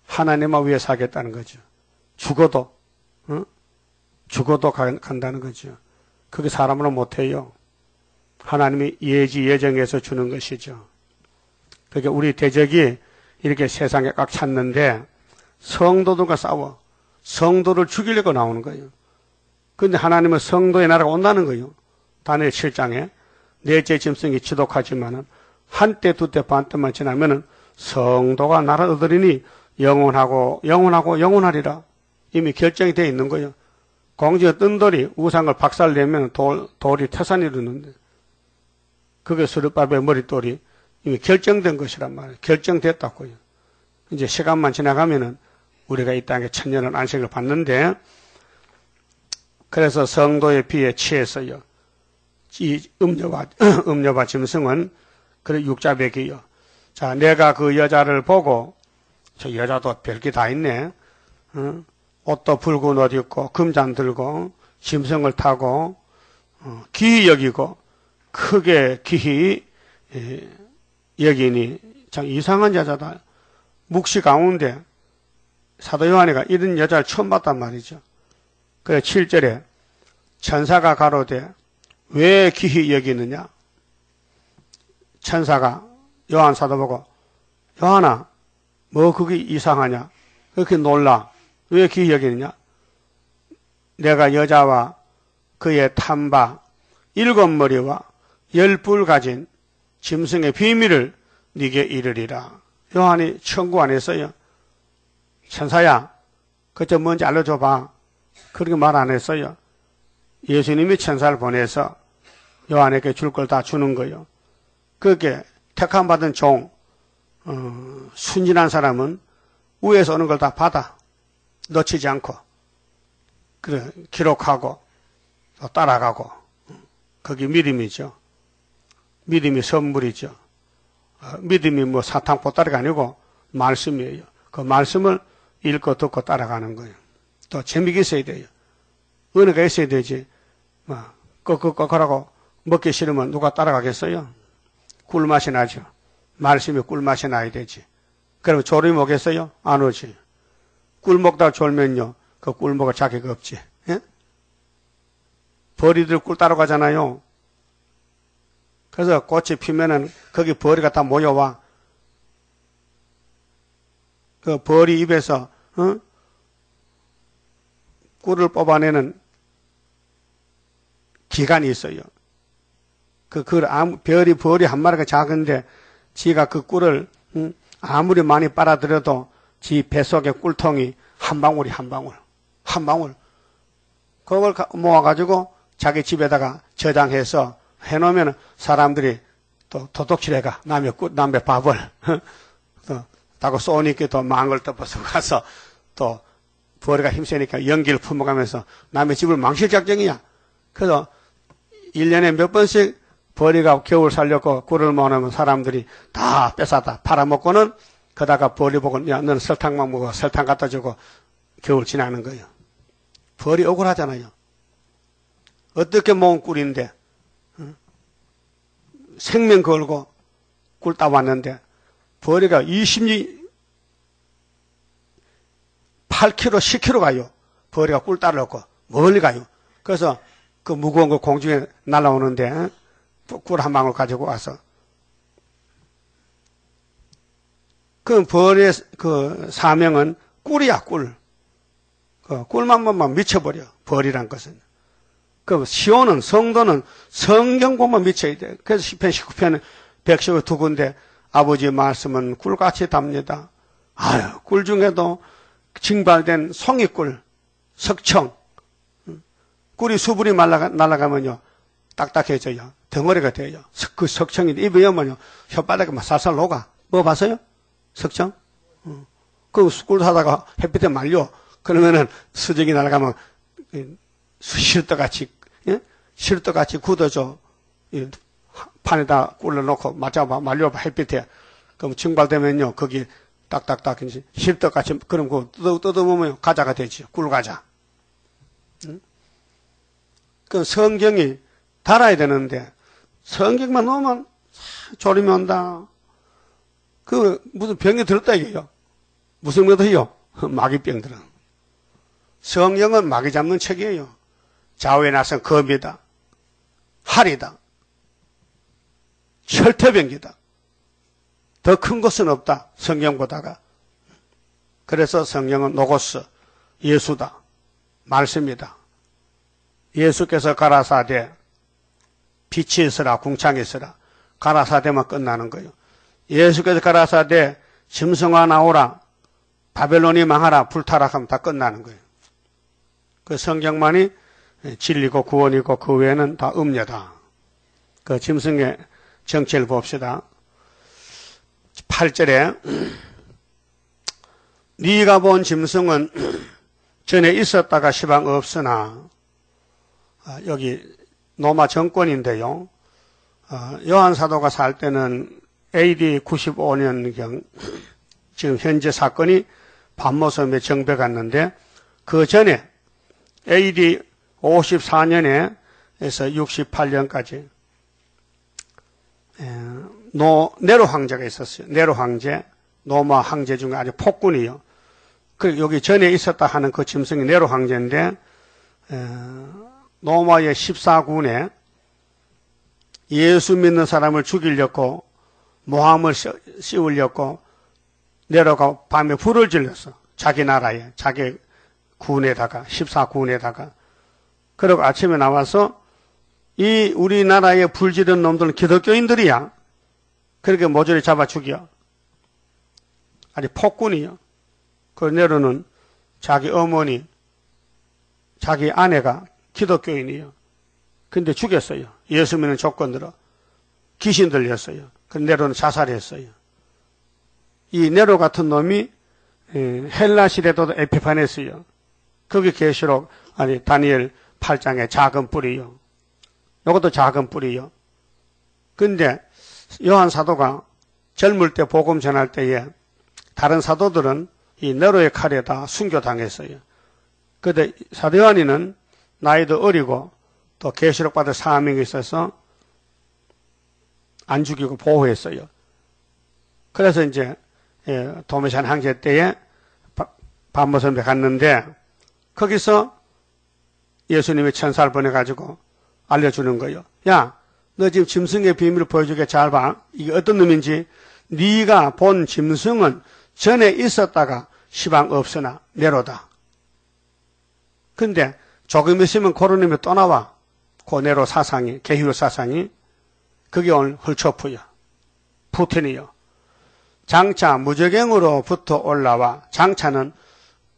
하나님만 위해 살겠다는 거죠. 죽어도 죽어도 간다는 거죠. 그게 사람으로 못해요. 하나님이 예정해서 주는 것이죠. 그러니까 우리 대적이 이렇게 세상에 꽉 찼는데 성도들과 싸워. 성도를 죽이려고 나오는 거예요. 그런데 하나님은 성도의 나라가 온다는 거예요. 다니엘 7장에 넷째 짐승이 지독하지만은 한때 두때 반때만 지나면은 성도가 나라 얻으리니 영원하리라. 이미 결정이 되어 있는 거예요. 공중에 뜬 돌이 우상을 박살내면 돌이 태산이 이루는데 그게 스룹바벨 머릿돌이 이미 결정된 것이란 말이에요. 결정됐다고요. 이제 시간만 지나가면은 우리가 이 땅에 천년을 안식을 받는데 그래서 성도의 피에 취해서요. 이 음녀와 짐승은 그래 육자백이요. 자, 내가 그 여자를 보고 저 여자도 별게 다 있네. 옷도 붉은 옷 입고 금잔 들고 짐승을 타고 기히 여기고 크게 기히 여기니 참 이상한 여자다. 묵시 가운데 사도 요한이가 이런 여자를 처음 봤단 말이죠. 그래 7절에 천사가 가로되 왜 기히 여기느냐. 천사가 요한 사도 보고 요한아 뭐 그게 이상하냐. 그렇게 놀라. 왜 기히 여기느냐. 내가 여자와 그의 탐바 7머리와 10뿔 가진 짐승의 비밀을 네게 이르리라. 요한이 청구 안 했어요. 천사야 그저 뭔지 알려줘봐. 그렇게 말 안 했어요. 예수님이 천사를 보내서 요한에게 줄 걸 다 주는 거예요. 그렇게 택함받은 종 순진한 사람은 위에서 오는 걸 다 받아 놓치지 않고 그래 기록하고 또 따라가고 그게 믿음이죠. 믿음이 선물이죠. 믿음이 뭐 사탕 보따리가 아니고 말씀이에요. 그 말씀을 읽고 듣고 따라가는 거예요. 또 재미가 있어야 돼요. 은혜가 있어야 되지. 꺽꺽꺽하라고 먹기 싫으면 누가 따라가겠어요? 꿀맛이 나죠. 말씀이 꿀맛이 나야 되지. 그러면 졸음이 오겠어요? 안 오지. 꿀 먹다가 졸면요. 그 꿀 먹을 자격 없지. 예? 벌이들 꿀 따라가잖아요. 그래서 꽃이 피면은 거기 벌이가 다 모여와. 그 벌이 입에서 꿀을 뽑아내는 기간이 있어요. 벌이 한 마리가 작은데 지가 그 꿀을 아무리 많이 빨아들여도 지 뱃속의 꿀통이 한 방울 그걸 모아가지고 자기 집에다가 저장해서 해놓으면 사람들이 또 도둑질해가 남의 밥을 따고 쏘니까 또 망을 덮어서 가서 또 벌이가 힘세니까 연기를 품어가면서 남의 집을 망칠 작정이야. 그래서 1년에 몇 번씩 벌이가 겨울 살려고 꿀을 모으면 사람들이 다 뺏어다 팔아먹고는 그다가 벌이 보고 야 너는 설탕만 먹어 설탕 갖다 주고 겨울 지나는 거예요. 벌이 억울하잖아요. 어떻게 모은 꿀인데 생명 걸고 꿀 따왔는데 벌이가 8kg 10kg 가요. 벌이가 꿀 따르고 멀리 가요. 그래서 그 무거운 거 공중에 날아오는데 꿀 한 방울 가지고 와서 그 벌의 그 사명은 꿀이야 꿀. 그 꿀만 미쳐버려. 벌이란 것은. 그 시온은 성도는 성경 보면 미쳐야 돼. 그래서 시편 19편 112군데 아버지의 말씀은 꿀같이 답니다. 아유 꿀 중에도 징발된 송이꿀, 석청 꿀이 수분이 날아가면요 딱딱해져요. 덩어리가 돼요. 그 석청이 입에 오면요 혓바닥에 막 살살 녹아. 뭐 봤어요? 석청? 그 꿀 사다가 햇빛에 말려. 그러면은 수정이 날아가면 실떡같이 예? 실떡같이 굳어져. 판에다 꿀을 넣고 맞아봐 말려봐 햇빛에. 그럼 증발되면요 거기 딱딱딱 이제 실떡같이 그럼 그 뜯어보면 과자가 되지. 꿀과자. 그 성경이 달아야 되는데 성경만 놓으면 졸음이 온다. 그 무슨 병이 들었다 이게요. 무슨 병이요? 마귀병들은. 성경은 마귀 잡는 책이에요. 좌우에 나선 검이다. 활이다. 철퇴병기다. 더 큰 것은 없다. 성경보다가. 그래서 성경은 노고스, 예수다. 말씀이다. 예수께서 가라사대 빛이 있으라 궁창이 있으라. 가라사대만 끝나는 거예요. 예수께서 가라사대 짐승아 나오라. 바벨론이 망하라. 불타락하면 다 끝나는 거예요. 그 성경만이 진리고 구원이고 그 외에는 다 음녀다. 그 짐승의 정체를 봅시다. 8절에 네가 본 짐승은 전에 있었다가 시방 없으나, 여기 로마 정권인데요. 요한 사도가 살 때는 AD 95년경 지금 현재 사건이 반모섬에 정배 갔는데, 그 전에 AD 54년에서 68년까지 네로 황제가 있었어요. 네로 황제, 로마 황제 중에 아주 폭군이요. 그 여기 전에 있었다 하는 그 짐승이 네로 황제인데, 로마의 14군에 예수 믿는 사람을 죽이려고 모함을 씌우려고 네로가 밤에 불을 질렀어. 자기 나라에, 자기 군에다가, 14군에다가. 그리고 아침에 나와서 이 우리나라에 불 지른 놈들은 기독교인들이야. 그렇게 모조리 잡아 죽여. 아니 폭군이요. 그 네로는 자기 어머니, 자기 아내가 기독교인이요. 근데 죽였어요. 예수 믿는 조건으로. 귀신 들렸어요. 그 네로는 자살했어요. 이 네로 같은 놈이 헬라 시대도 에피파네스요. 거기 계시록, 아니 다니엘 8장의 작은 뿌리요. 이것도 작은 뿌리요. 근데 요한 사도가 젊을 때 복음 전할 때에 다른 사도들은 이 네로의 칼에 다 순교당했어요. 그런데 사도 요한이는 나이도 어리고 또 계시록 받을 사명이 있어서 안 죽이고 보호했어요. 그래서 이제 도메산 황제 때에 반모섬에 갔는데, 거기서 예수님이 천사를 보내가지고 알려주는 거예요. 야, 너 지금 짐승의 비밀을 보여주게 잘 봐. 이게 어떤 놈인지. 네가 본 짐승은 전에 있었다가 시방 없으나 네로다. 근데 조금 있으면 고르님이 또 나와. 그 네로 사상이, 계휴 사상이. 그게 오늘 헐초프요. 푸틴이요. 장차 무적행으로부터 올라와. 장차는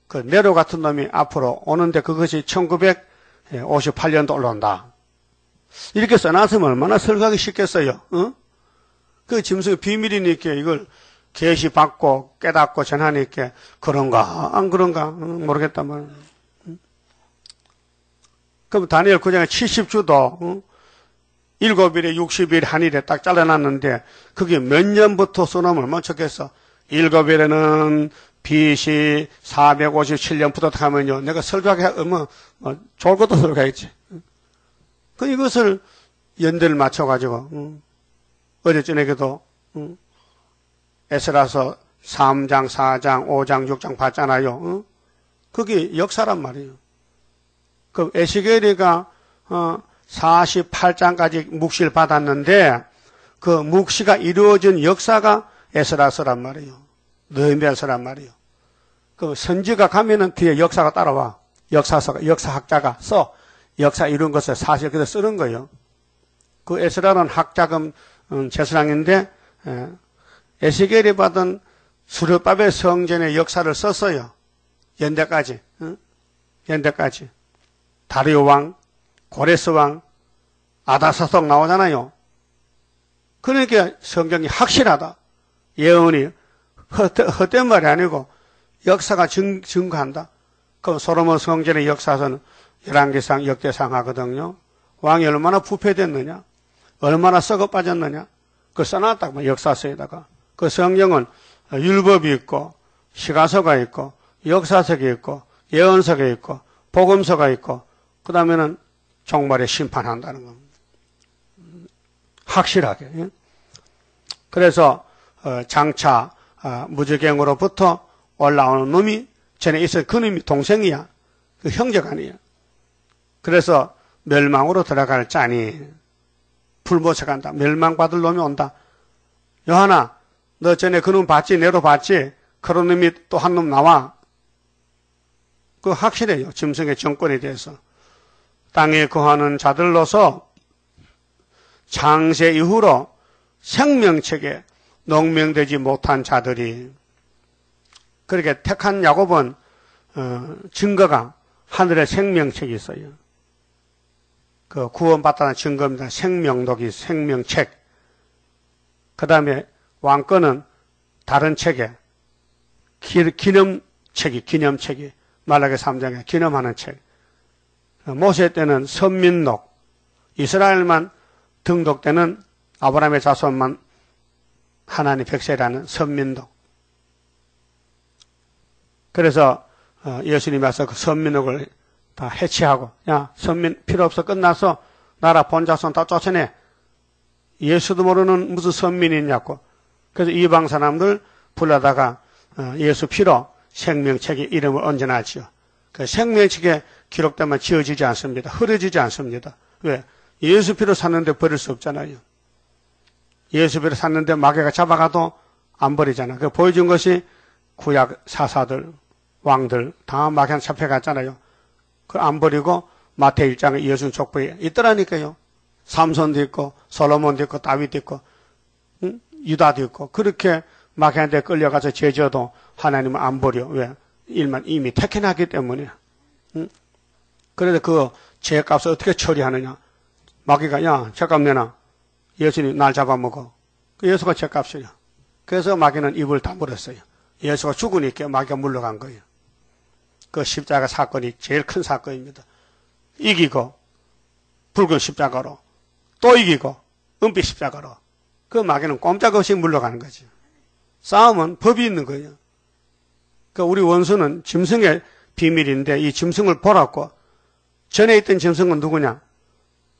그 네로 같은 놈이 앞으로 오는데 그것이 1958년도 올라온다. 이렇게 써놨으면 얼마나 설교하기 쉽겠어요. 어? 그 짐승의 비밀이니까 이걸 계시받고 깨닫고 전하니까 그런가 안 그런가 모르겠단 말이에요. 그럼 다니엘 9장에 70주도 7일에 60일 한일에 딱 잘라놨는데 그게 몇 년부터 써놓으면 얼마나 좋겠어. 7일에는 BC 457년부터 하면요. 내가 설교하기 좋을 것도 설교하겠지. 그 이것을 연대를 맞춰가지고 어제 저녁에도 에스라서 3장, 4장, 5장, 6장 봤잖아요. 그게 역사란 말이에요. 그 에스겔이가 48장까지 묵시를 받았는데 그 묵시가 이루어진 역사가 에스라서란 말이에요. 느헤미야서란 말이에요. 그 선지가 가면은 뒤에 역사가 따라와. 역사학자가 써. 역사 이룬 것을 사실 그대로 쓰는 거예요. 그 에스라는 학자금 제사장인데 에스겔이 받은 수르바벨 성전의 역사를 썼어요. 연대까지. 연대까지. 다리오 왕, 고레스 왕, 아다사속 나오잖아요. 그러니까 성경이 확실하다. 예언이 헛된 말이 아니고 역사가 증거한다. 그럼 솔로몬 성전의 역사서는 11개상, 역대상 하거든요. 왕이 얼마나 부패됐느냐, 얼마나 썩어 빠졌느냐, 그걸 써놨다고, 역사서에다가. 그 성경은 율법이 있고, 시가서가 있고, 역사서가 있고, 예언서가 있고, 복음서가 있고, 그 다음에는 종말에 심판한다는 겁니다. 확실하게. 그래서 장차 무적행으로부터 올라오는 놈이 전에 있었던 그 놈이 동생이야. 그 형제가 아니야. 그래서 멸망으로 들어갈 자니 불못에 간다. 멸망받을 놈이 온다. 요한아, 너 전에 그놈 봤지? 내로 봤지? 그런 놈이 또 한 놈 나와. 그 확실해요. 짐승의 정권에 대해서. 땅에 거하는 자들로서 창세 이후로 생명책에 농명되지 못한 자들이, 그렇게 택한 야곱은 증거가 하늘에 생명책이 있어요. 그 구원받다는 증거입니다. 생명록이 생명책. 그 다음에 왕권은 다른 책에 기념책이 말라기 3장에 기념하는 책. 모세 때는 선민록, 이스라엘만 등록되는 아브라함의 자손만 하나님 백성이라는 선민록. 그래서 예수님이 와서 그 선민록을 다 해체하고, 야, 선민 필요 없어, 끝나서 나라 본 자손 다 쫓아내. 예수도 모르는 무슨 선민이 있냐고. 그래서 이방 사람들 불러다가 예수 피로 생명책에 이름을 얹어놨지요. 그 생명책에 기록되면 지워지지 않습니다. 흐려지지 않습니다. 왜? 예수 피로 샀는데 버릴 수 없잖아요. 예수 피로 샀는데 마귀가 잡아가도 안 버리잖아. 그 보여준 것이 구약 사사들, 왕들 다 마귀한테 잡혀갔잖아요. 그걸 안 버리고 마태 1장에 예수 족보에 있더라니까요. 삼손도 있고 솔로몬도 있고 다윗도 있고 유다도 있고, 그렇게 마귀한테 끌려가서 죄져도 하나님은 안 버려. 왜? 일만 이미 택해놨기 때문에. 그래서 그 죄값을 어떻게 처리하느냐. 마귀가, 야, 죄값 내놔. 예수님 날 잡아먹어. 그 예수가 죄값이야. 그래서 마귀는 입을 다물었어요. 예수가 죽으니까 마귀가 물러간 거예요. 그 십자가 사건이 제일 큰 사건입니다. 이기고 붉은 십자가로, 또 이기고 은빛 십자가로. 그 마귀는 꼼짝없이 물러가는 거죠. 싸움은 법이 있는 거예요. 그 우리 원수는 짐승의 비밀인데, 이 짐승을 보라고, 전에 있던 짐승은 누구냐?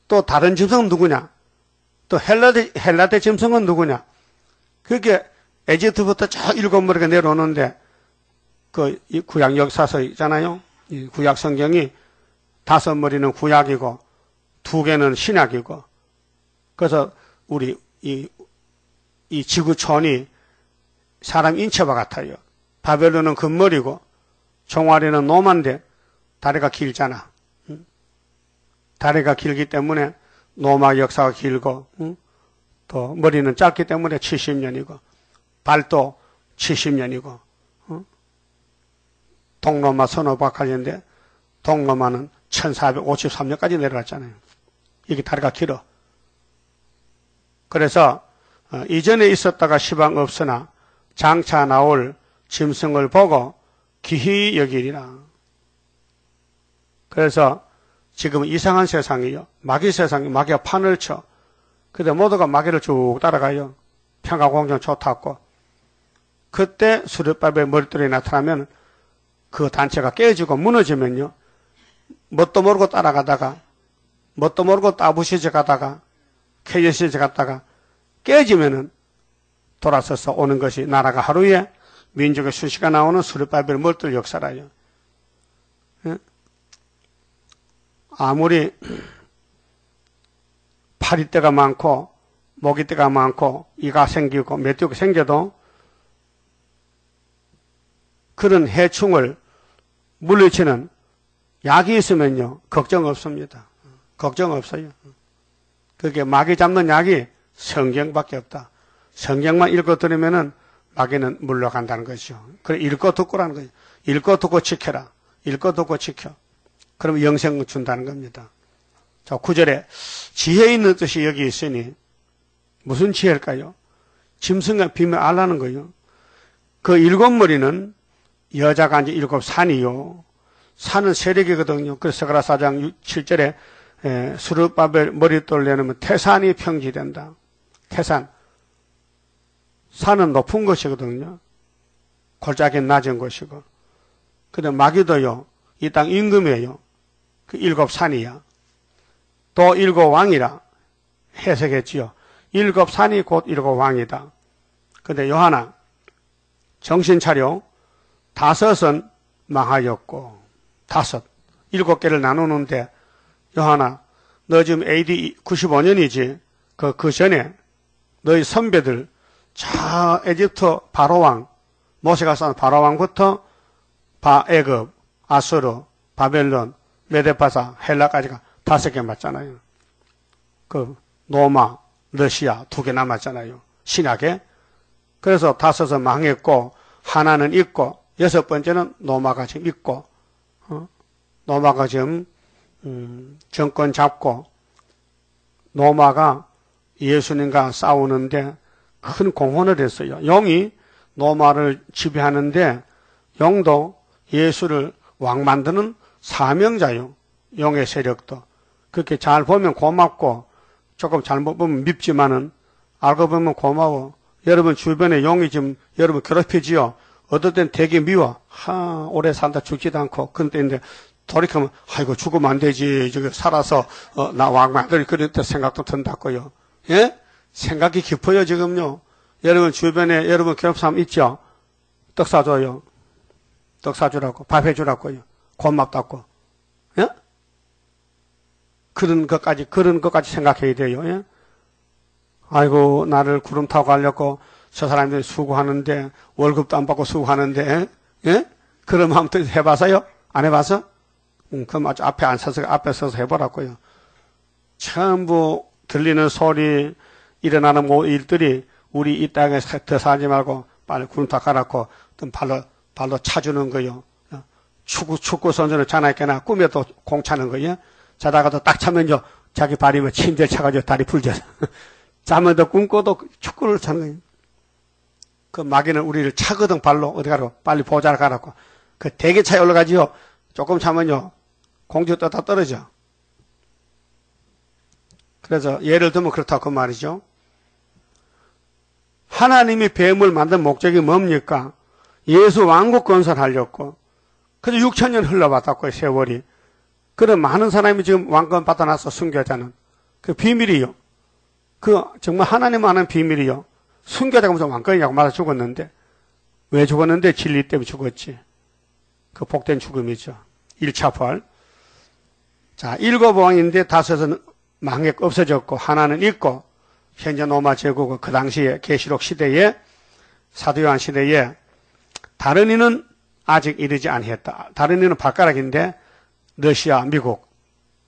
또 다른 짐승은 누구냐? 또 헬라대 짐승은 누구냐? 그게 에집트부터 저 일곱 머리가 내려오는데, 그 구약 역사서 있잖아요. 이 구약 성경이 5머리는 구약이고 2개는 신약이고, 그래서 우리 이 지구촌이 사람 인체와 같아요. 바벨론은 금머리고 종아리는 노마인데 다리가 길잖아. 다리가 길기 때문에 노마 역사가 길고, 또 머리는 짧기 때문에 70년이고 발도 70년이고, 동로마 서노바까지인데 동로마는 1453년까지 내려갔잖아요. 이게 다리가 길어. 그래서 이전에 있었다가 시방 없으나 장차 나올 짐승을 보고 기히 여기리라. 그래서 지금 이상한 세상이요. 마귀 세상이, 마귀가 판을 쳐. 근데 모두가 마귀를 쭉 따라가요. 평화공정 좋다고. 그때 수르바벨 머릿돌이 나타나면 그 단체가 깨지고 무너지면요. 뭣도 모르고 따라가다가, 뭣도 모르고 따부시져 가다가, 케이시져 갔다가 깨지면은 돌아서서 오는 것이 나라가 하루에 민족의 수시가 나오는 수르바벨 머릿돌 역사라요. 아무리 파리떼가 많고 모기떼가 많고 이가 생기고 메뚜기가 생겨도 그런 해충을 물리치는 약이 있으면요 걱정 없습니다. 걱정 없어요. 그게 마귀 잡는 약이 성경밖에 없다. 성경만 읽고 들으면은 마귀는 물러간다는 것이죠. 그래 읽고 듣고라는 거예요. 읽고 듣고 지켜라. 읽고 듣고 지켜. 그러면 영생을 준다는 겁니다. 자, 9절에 지혜 있는 뜻이 여기 있으니 무슨 지혜일까요? 짐승과 비밀 알라는 거예요. 그 7머리는 여자가 이제 7산이요. 산은 세력이거든요. 그래서 스가랴 4장 7절에 수르바벨 머릿돌 내놓으면 태산이 평지된다. 태산. 산은 높은 것이거든요. 골짜기 낮은 것이고. 근데 마귀도요. 이 땅 임금이에요. 그 7산이야. 또 7왕이라 해석했지요. 7산이 곧 7왕이다. 근데 요한아, 정신 차려. 5은 망하였고, 5, 7개를 나누는데 요한아, 너 지금 AD 95년이지. 그 전에 너희 선배들, 저 에집트 바로왕, 모세가 쌓은 바로왕부터 애굽, 아수르, 바벨론, 메데파사, 헬라까지가 5개 맞잖아요. 노마, 러시아 2개 남았잖아요. 신약에. 그래서 5은 망했고, 하나는 있고, 6번째는 노마가 지금 있고, 노마가 지금, 정권 잡고, 노마가 예수님과 싸우는데 큰 공헌을 했어요. 용이 노마를 지배하는데, 용도 예수를 왕 만드는 사명자요. 용의 세력도. 그렇게 잘 보면 고맙고, 조금 잘못 보면 밉지만은, 알고 보면 고마워. 여러분 주변에 용이 지금 여러분 괴롭히지요. 어떨 땐 되게 미워. 오래 산다 죽지도 않고. 그런데 돌이켜면, 아이고, 죽으면 안 되지. 저기 살아서, 나 왕 만들, 그럴 때 생각도 든다고요. 예? 생각이 깊어요, 지금요. 여러분 주변에 여러분 괴롭힌 사람 있죠? 떡 사줘요. 떡 사주라고. 밥 해주라고요. 고맙다고. 예? 그런 것까지 생각해야 돼요. 예? 아이고, 나를 구름 타고 가려고 저 사람들이 수고하는데, 월급도 안 받고 수고하는데, 예? 그런 마음도 해봐서요? 안 해봐서? 그럼 아주 앞에 서서 해보라고요. 전부 들리는 소리, 일어나는 일들이 우리 이 땅에 더 살지 말고 빨리 구름 타고 가라고 발로 차주는 거요. 축구 선수는 자나있게나 꿈에도 공 차는 거예요. 자다가도 딱 차면요, 자기 발이 침대에 차가지고 다리 풀져서. 자면 더 꿈꿔도 축구를 차는 거예요. 그 마귀는 우리를 차거든, 발로. 어디 가라고? 빨리 보자를 가라고. 그 대게차에 올라가지요. 조금 차면요, 공주 떠다 떨어져. 그래서 예를 들면 그렇다고 그 말이죠. 하나님이 뱀을 만든 목적이 뭡니까? 예수 왕국 건설하려고. 그래서 6,000년 흘러봤다고요, 세월이. 그런 많은 사람이 지금 왕권 받아놨어, 순교자는. 그 비밀이요. 정말 하나님 아는 비밀이요. 순교자가 무슨 왕권이냐고 말아 죽었는데. 왜 죽었는데? 진리 때문에 죽었지. 그 복된 죽음이죠. 1차 부활. 자, 7왕인데 5은 망했고 없어졌고, 하나는 있고, 현재 로마 제국은 그 당시에 계시록 시대에, 사도요한 시대에, 다른 이는 아직 이르지 아니했다. 다른 이는 발가락인데, 러시아, 미국,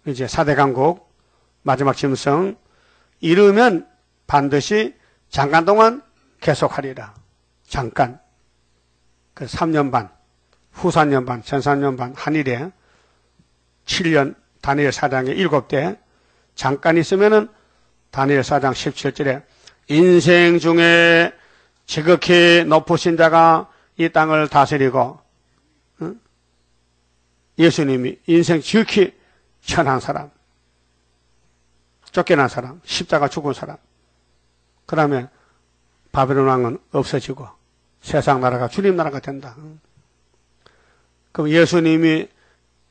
이제 4대 강국, 마지막 짐승, 이르면 반드시 잠깐 동안 계속하리라. 잠깐. 그 3년 반, 후 3년 반, 전 3년 반, 한일에 7년 다니엘 4장에 7대, 잠깐 있으면은 다니엘 4장 17절에 인생 중에 지극히 높으신 자가 이 땅을 다스리고, 예수님이 인생 지극히 천한 사람, 쫓겨난 사람, 십자가 죽은 사람, 그 다음에 바벨론 왕은 없어지고 세상 나라가 주님 나라가 된다. 그럼 예수님이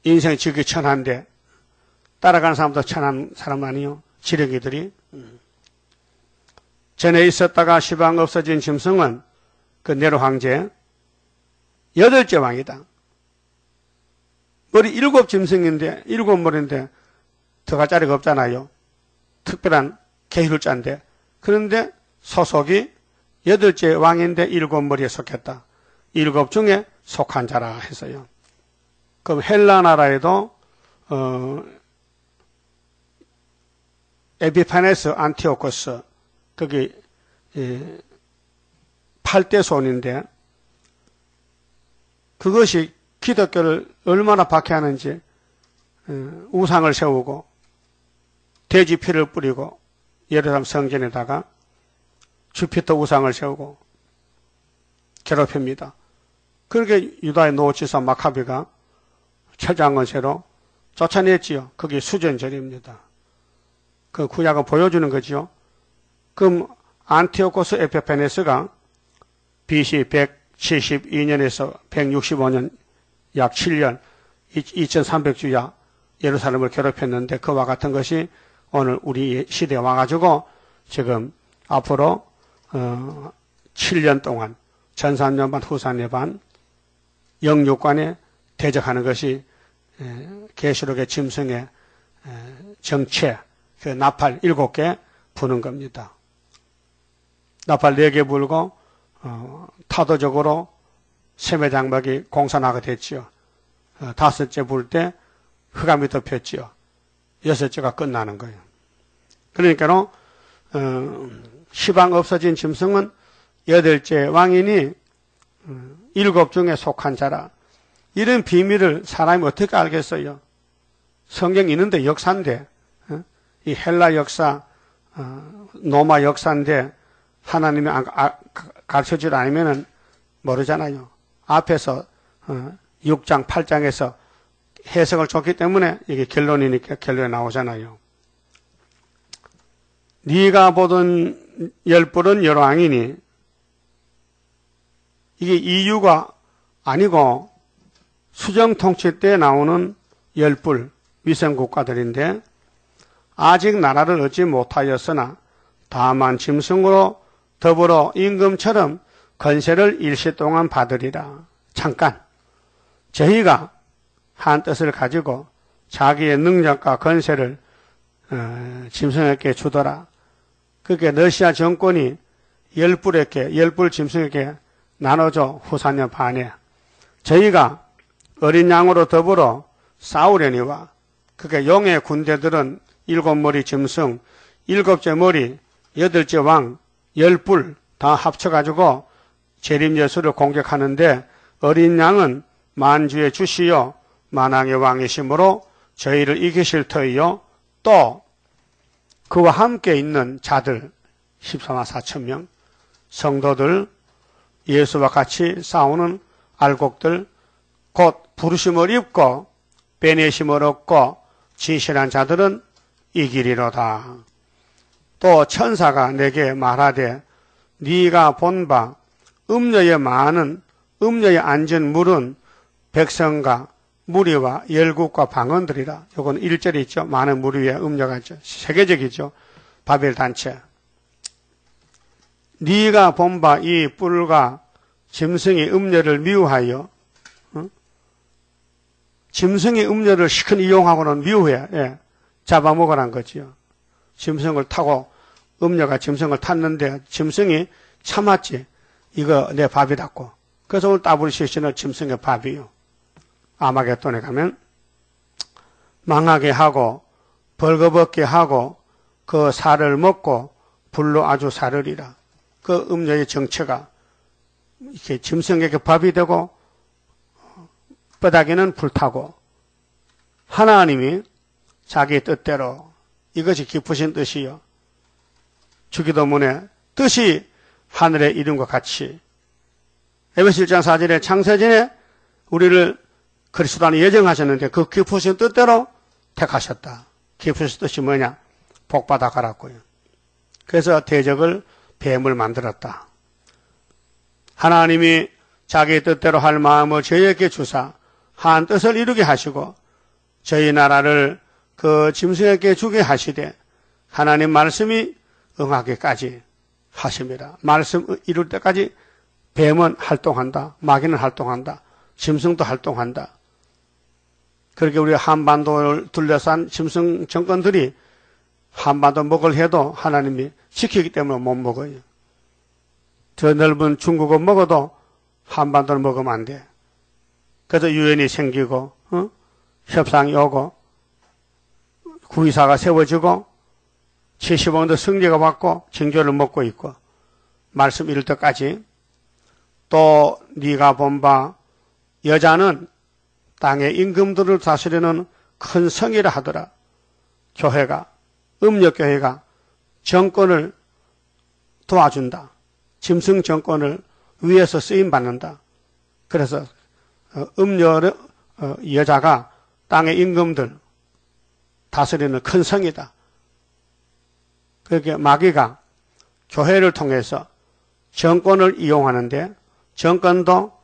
인생 지극히 천한데 따라가는 사람도 천한 사람 아니요? 지렁이들이. 전에 있었다가 시방 없어진 짐승은 그 네로 황제 8째 왕이다. 머리 7 짐승인데 7 머리인데 들어갈 자리가 없잖아요. 특별한 계율자인데. 그런데 소속이 8째 왕인데 7 머리에 속했다. 7 중에 속한 자라 했어요. 그럼 헬라 나라에도 에피파네스 안티오코스 거기 8대 손인데 그것이 기독교를 얼마나 박해하는지 우상을 세우고 돼지 피를 뿌리고 예루살렘 성전에다가 주피터 우상을 세우고 괴롭힙니다. 그렇게 유다의 노지사 마카비가 철장건세로 쫓아냈지요. 그게 수전절입니다. 그 구약을 보여주는 거죠. 그럼 안티오코스 에피파네스가 BC 172년에서 165년 약 7년 2300주야 예루살렘을 괴롭혔는데 그와 같은 것이 오늘 우리 시대에 와가지고 지금 앞으로 7년 동안 전 3년 반 후 3년 반 영육간에 대적하는 것이 계시록의 짐승의 정체, 그 나팔 7개 부는 겁니다. 나팔 4개 불고 타도적으로 세매장막이 공산화가 됐지요. 5째 불 때 흑암이 덮였지요. 6째가 끝나는 거예요. 그러니까 시방 없어진 짐승은 8째 왕인이 7 중에 속한 자라. 이런 비밀을 사람이 어떻게 알겠어요? 성경 있는데 역사인데, 이 헬라 역사, 로마 역사인데 하나님이 가르쳐주지 않으면 모르잖아요. 앞에서 6장, 8장에서 해석을 줬기 때문에 이게 결론이니까 결론이 나오잖아요. 네가 보던 10뿔은 열왕이니, 이게 이유가 아니고 수정 통치 때 나오는 10뿔 위성 국가들인데, 아직 나라를 얻지 못하였으나 다만 짐승으로 더불어 임금처럼 건세를 일시 동안 받으리라. 잠깐 저희가 한 뜻을 가지고 자기의 능력과 건세를 짐승에게 주더라. 그렇게 러시아 정권이 10뿔 짐승에게 나눠줘. 후사년 반에 저희가 어린 양으로 더불어 싸우려니와, 그게 용의 군대들은 7머리 짐승, 7째 머리, 8째 왕, 10뿔 다 합쳐가지고 재림예수를 공격하는데, 어린 양은 만주의 주시요 만왕의 왕이심으로 저희를 이기실 터이요, 또 그와 함께 있는 자들 14만 4천 명 성도들, 예수와 같이 싸우는 알곡들, 곧 부르심을 입고 베내심을 얻고 진실한 자들은 이기리로다. 또 천사가 내게 말하되, 네가 본 바 음녀에 앉은 물은 백성과 무리와 열국과 방언들이라. 요건 1절이 있죠. 많은 무리 위에 음녀가 있죠. 세계적이죠. 바벨 단체. 네가 본 바 이 뿔과 짐승이 음녀를 미워하여, 짐승이 음녀를 시큰 이용하고는 미워해. 예, 잡아먹으란 거지요. 짐승을 타고 음녀가 짐승을 탔는데 짐승이 참았지. 이거 내 밥이라고. 그래서 오늘 WCC는 짐승의 밥이요. 아마겟돈에 가면 망하게 하고 벌거벗게 하고 그 살을 먹고 불로 아주 사르리라. 그 음녀의 정체가 이렇게 짐승에게 밥이 되고 뼈다귀는 불타고, 하나님이 자기 뜻대로, 이것이 깊으신 뜻이요, 주기도문의 뜻이 하늘의 이름과 같이 에베소 1장 4절에 창세전에 우리를 그리스도 안에 예정하셨는데 그 깊으신 뜻대로 택하셨다. 깊으신 뜻이 뭐냐? 복받아 가라고요. 그래서 대적을 뱀을 만들었다. 하나님이 자기 뜻대로 할 마음을 저희에게 주사 한 뜻을 이루게 하시고 저희 나라를 그 짐승에게 주게 하시되 하나님 말씀이 응하기까지 하십니다. 말씀 이룰 때까지 뱀은 활동한다. 마귀는 활동한다. 짐승도 활동한다. 그렇게 우리 한반도를 둘러싼 짐승 정권들이 한반도 먹을 해도 하나님이 지키기 때문에 못 먹어요. 저 넓은 중국은 먹어도 한반도를 먹으면 안 돼. 그래서 유엔이 생기고 협상이 오고 구의사가 세워지고 70원도 승리가 받고 징조를 먹고 있고 말씀 이룰 때까지. 또 네가 본 바 여자는 땅의 임금들을 다스리는 큰 성이라 하더라. 교회가, 음력교회가 정권을 도와준다. 짐승 정권을 위에서 쓰임받는다. 그래서 여자가 땅의 임금들 다스리는 큰 성이다. 그렇게 마귀가 교회를 통해서 정권을 이용하는데 정권도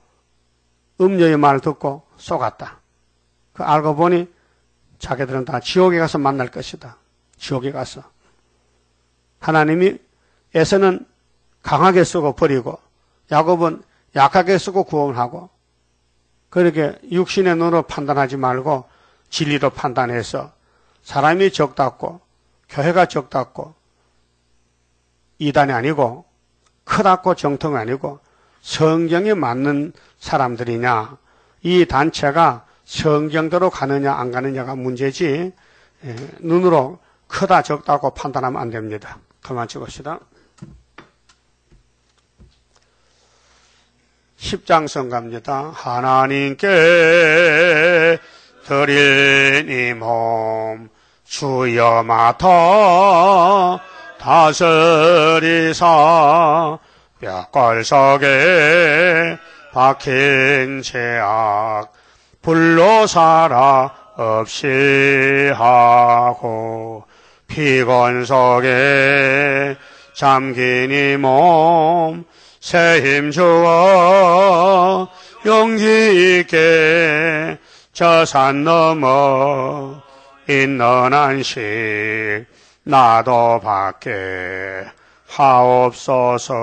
음녀의 말을 듣고 속았다. 그 알고 보니 자기들은 다 지옥에 가서 만날 것이다. 지옥에 가서. 하나님이 에서는 강하게 쓰고 버리고 야곱은 약하게 쓰고 구원하고, 그렇게 육신의 눈으로 판단하지 말고 진리로 판단해서 사람이 적답고 교회가 적답고 이단이 아니고 크답고 정통이 아니고 성경에 맞는 사람들이냐, 이 단체가 성경대로 가느냐 안 가느냐가 문제지, 눈으로 크다 적다고 판단하면 안 됩니다. 그만 찍읍시다. 10장선 갑니다. 하나님께 드린 이 몸 주여 맡아 다스리사 뼈골 속에 박힌 죄악 불로 살아 없이 하고 피곤 속에 잠긴 이 몸 새 힘 주어 용기 있게 저 산 넘어 있는 안식 나도 받게 하옵소서.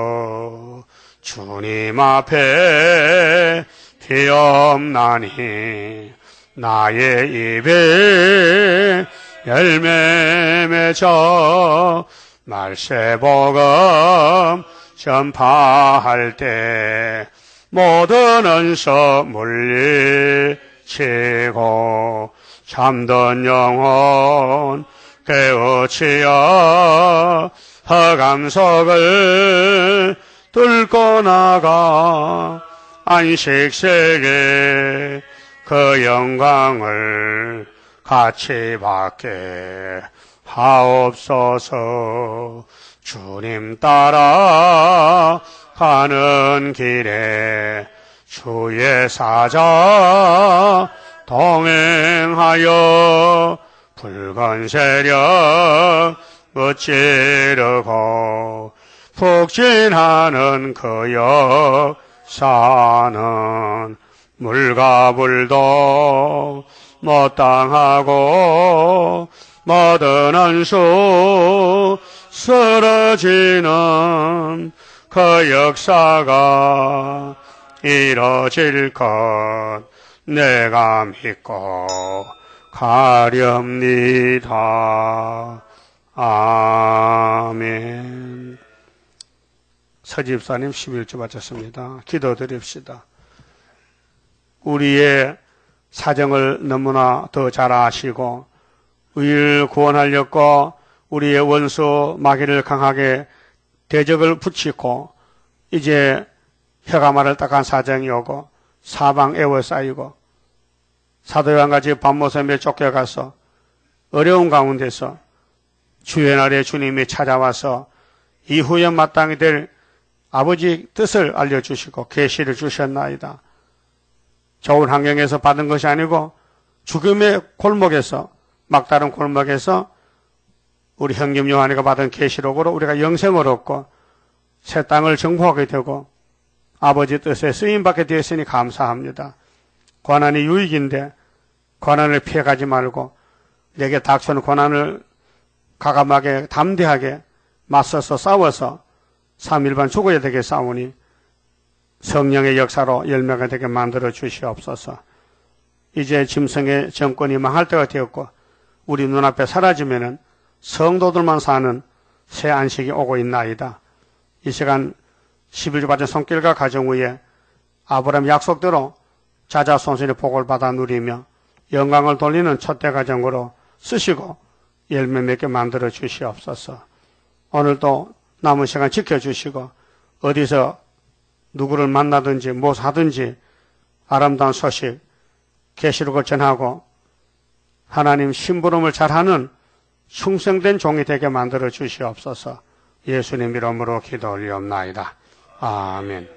주님 앞에 비옵나니 나의 입에 열매 맺어 말세복음 전파할 때 모든 은서 물리치고 잠든 영혼 깨우치어 허감석을 뚫고 나가 안식세계 그 영광을 같이 받게 하옵소서. 주님 따라 가는 길에 주의 사자 동행하여 붉은 세력 무찌르고 북진하는 그 역사는 물과 불도 못 당하고 모든 원수 쓰러지는 그 역사가 이뤄질 것 내가 믿고 가렵니다. 아멘. 서집사님 11주 바쳤습니다. 기도드립시다. 우리의 사정을 너무나 더 잘 아시고 우리를 구원하려고 우리의 원수 마귀를 강하게 대적을 붙이고 이제 혀가마를 딱한 사정이 오고 사방 에워싸이고 사도 요한같이 밤모섬에 쫓겨가서 어려운 가운데서 주의 날에 주님이 찾아와서 이후에 마땅히 될 아버지 뜻을 알려주시고 계시를 주셨나이다. 좋은 환경에서 받은 것이 아니고 죽음의 골목에서 막다른 골목에서 우리 형님 요한이가 받은 계시록으로 우리가 영생을 얻고 새 땅을 정복하게 되고 아버지 뜻에 쓰임받게 되었으니 감사합니다. 고난이 유익인데 고난을 피해가지 말고 내게 닥쳐오는 고난을 가감하게 담대하게 맞서서 싸워서 3일반 죽어야 되게 싸우니 성령의 역사로 열매가 되게 만들어 주시옵소서. 이제 짐승의 정권이 망할 때가 되었고 우리 눈앞에 사라지면은 성도들만 사는 새 안식이 오고 있나이다. 이 시간 11주 받은 손길과 가정 위에 아브라함 약속대로 자자손손의 복을 받아 누리며 영광을 돌리는 첫대 가정으로 쓰시고 열매 맺게 만들어 주시옵소서. 오늘도 남은 시간 지켜주시고 어디서 누구를 만나든지 무엇하든지 아름다운 소식 계시록을 전하고 하나님 심부름을 잘하는 충성된 종이 되게 만들어 주시옵소서. 예수님 이름으로 기도 올리옵나이다. 아멘.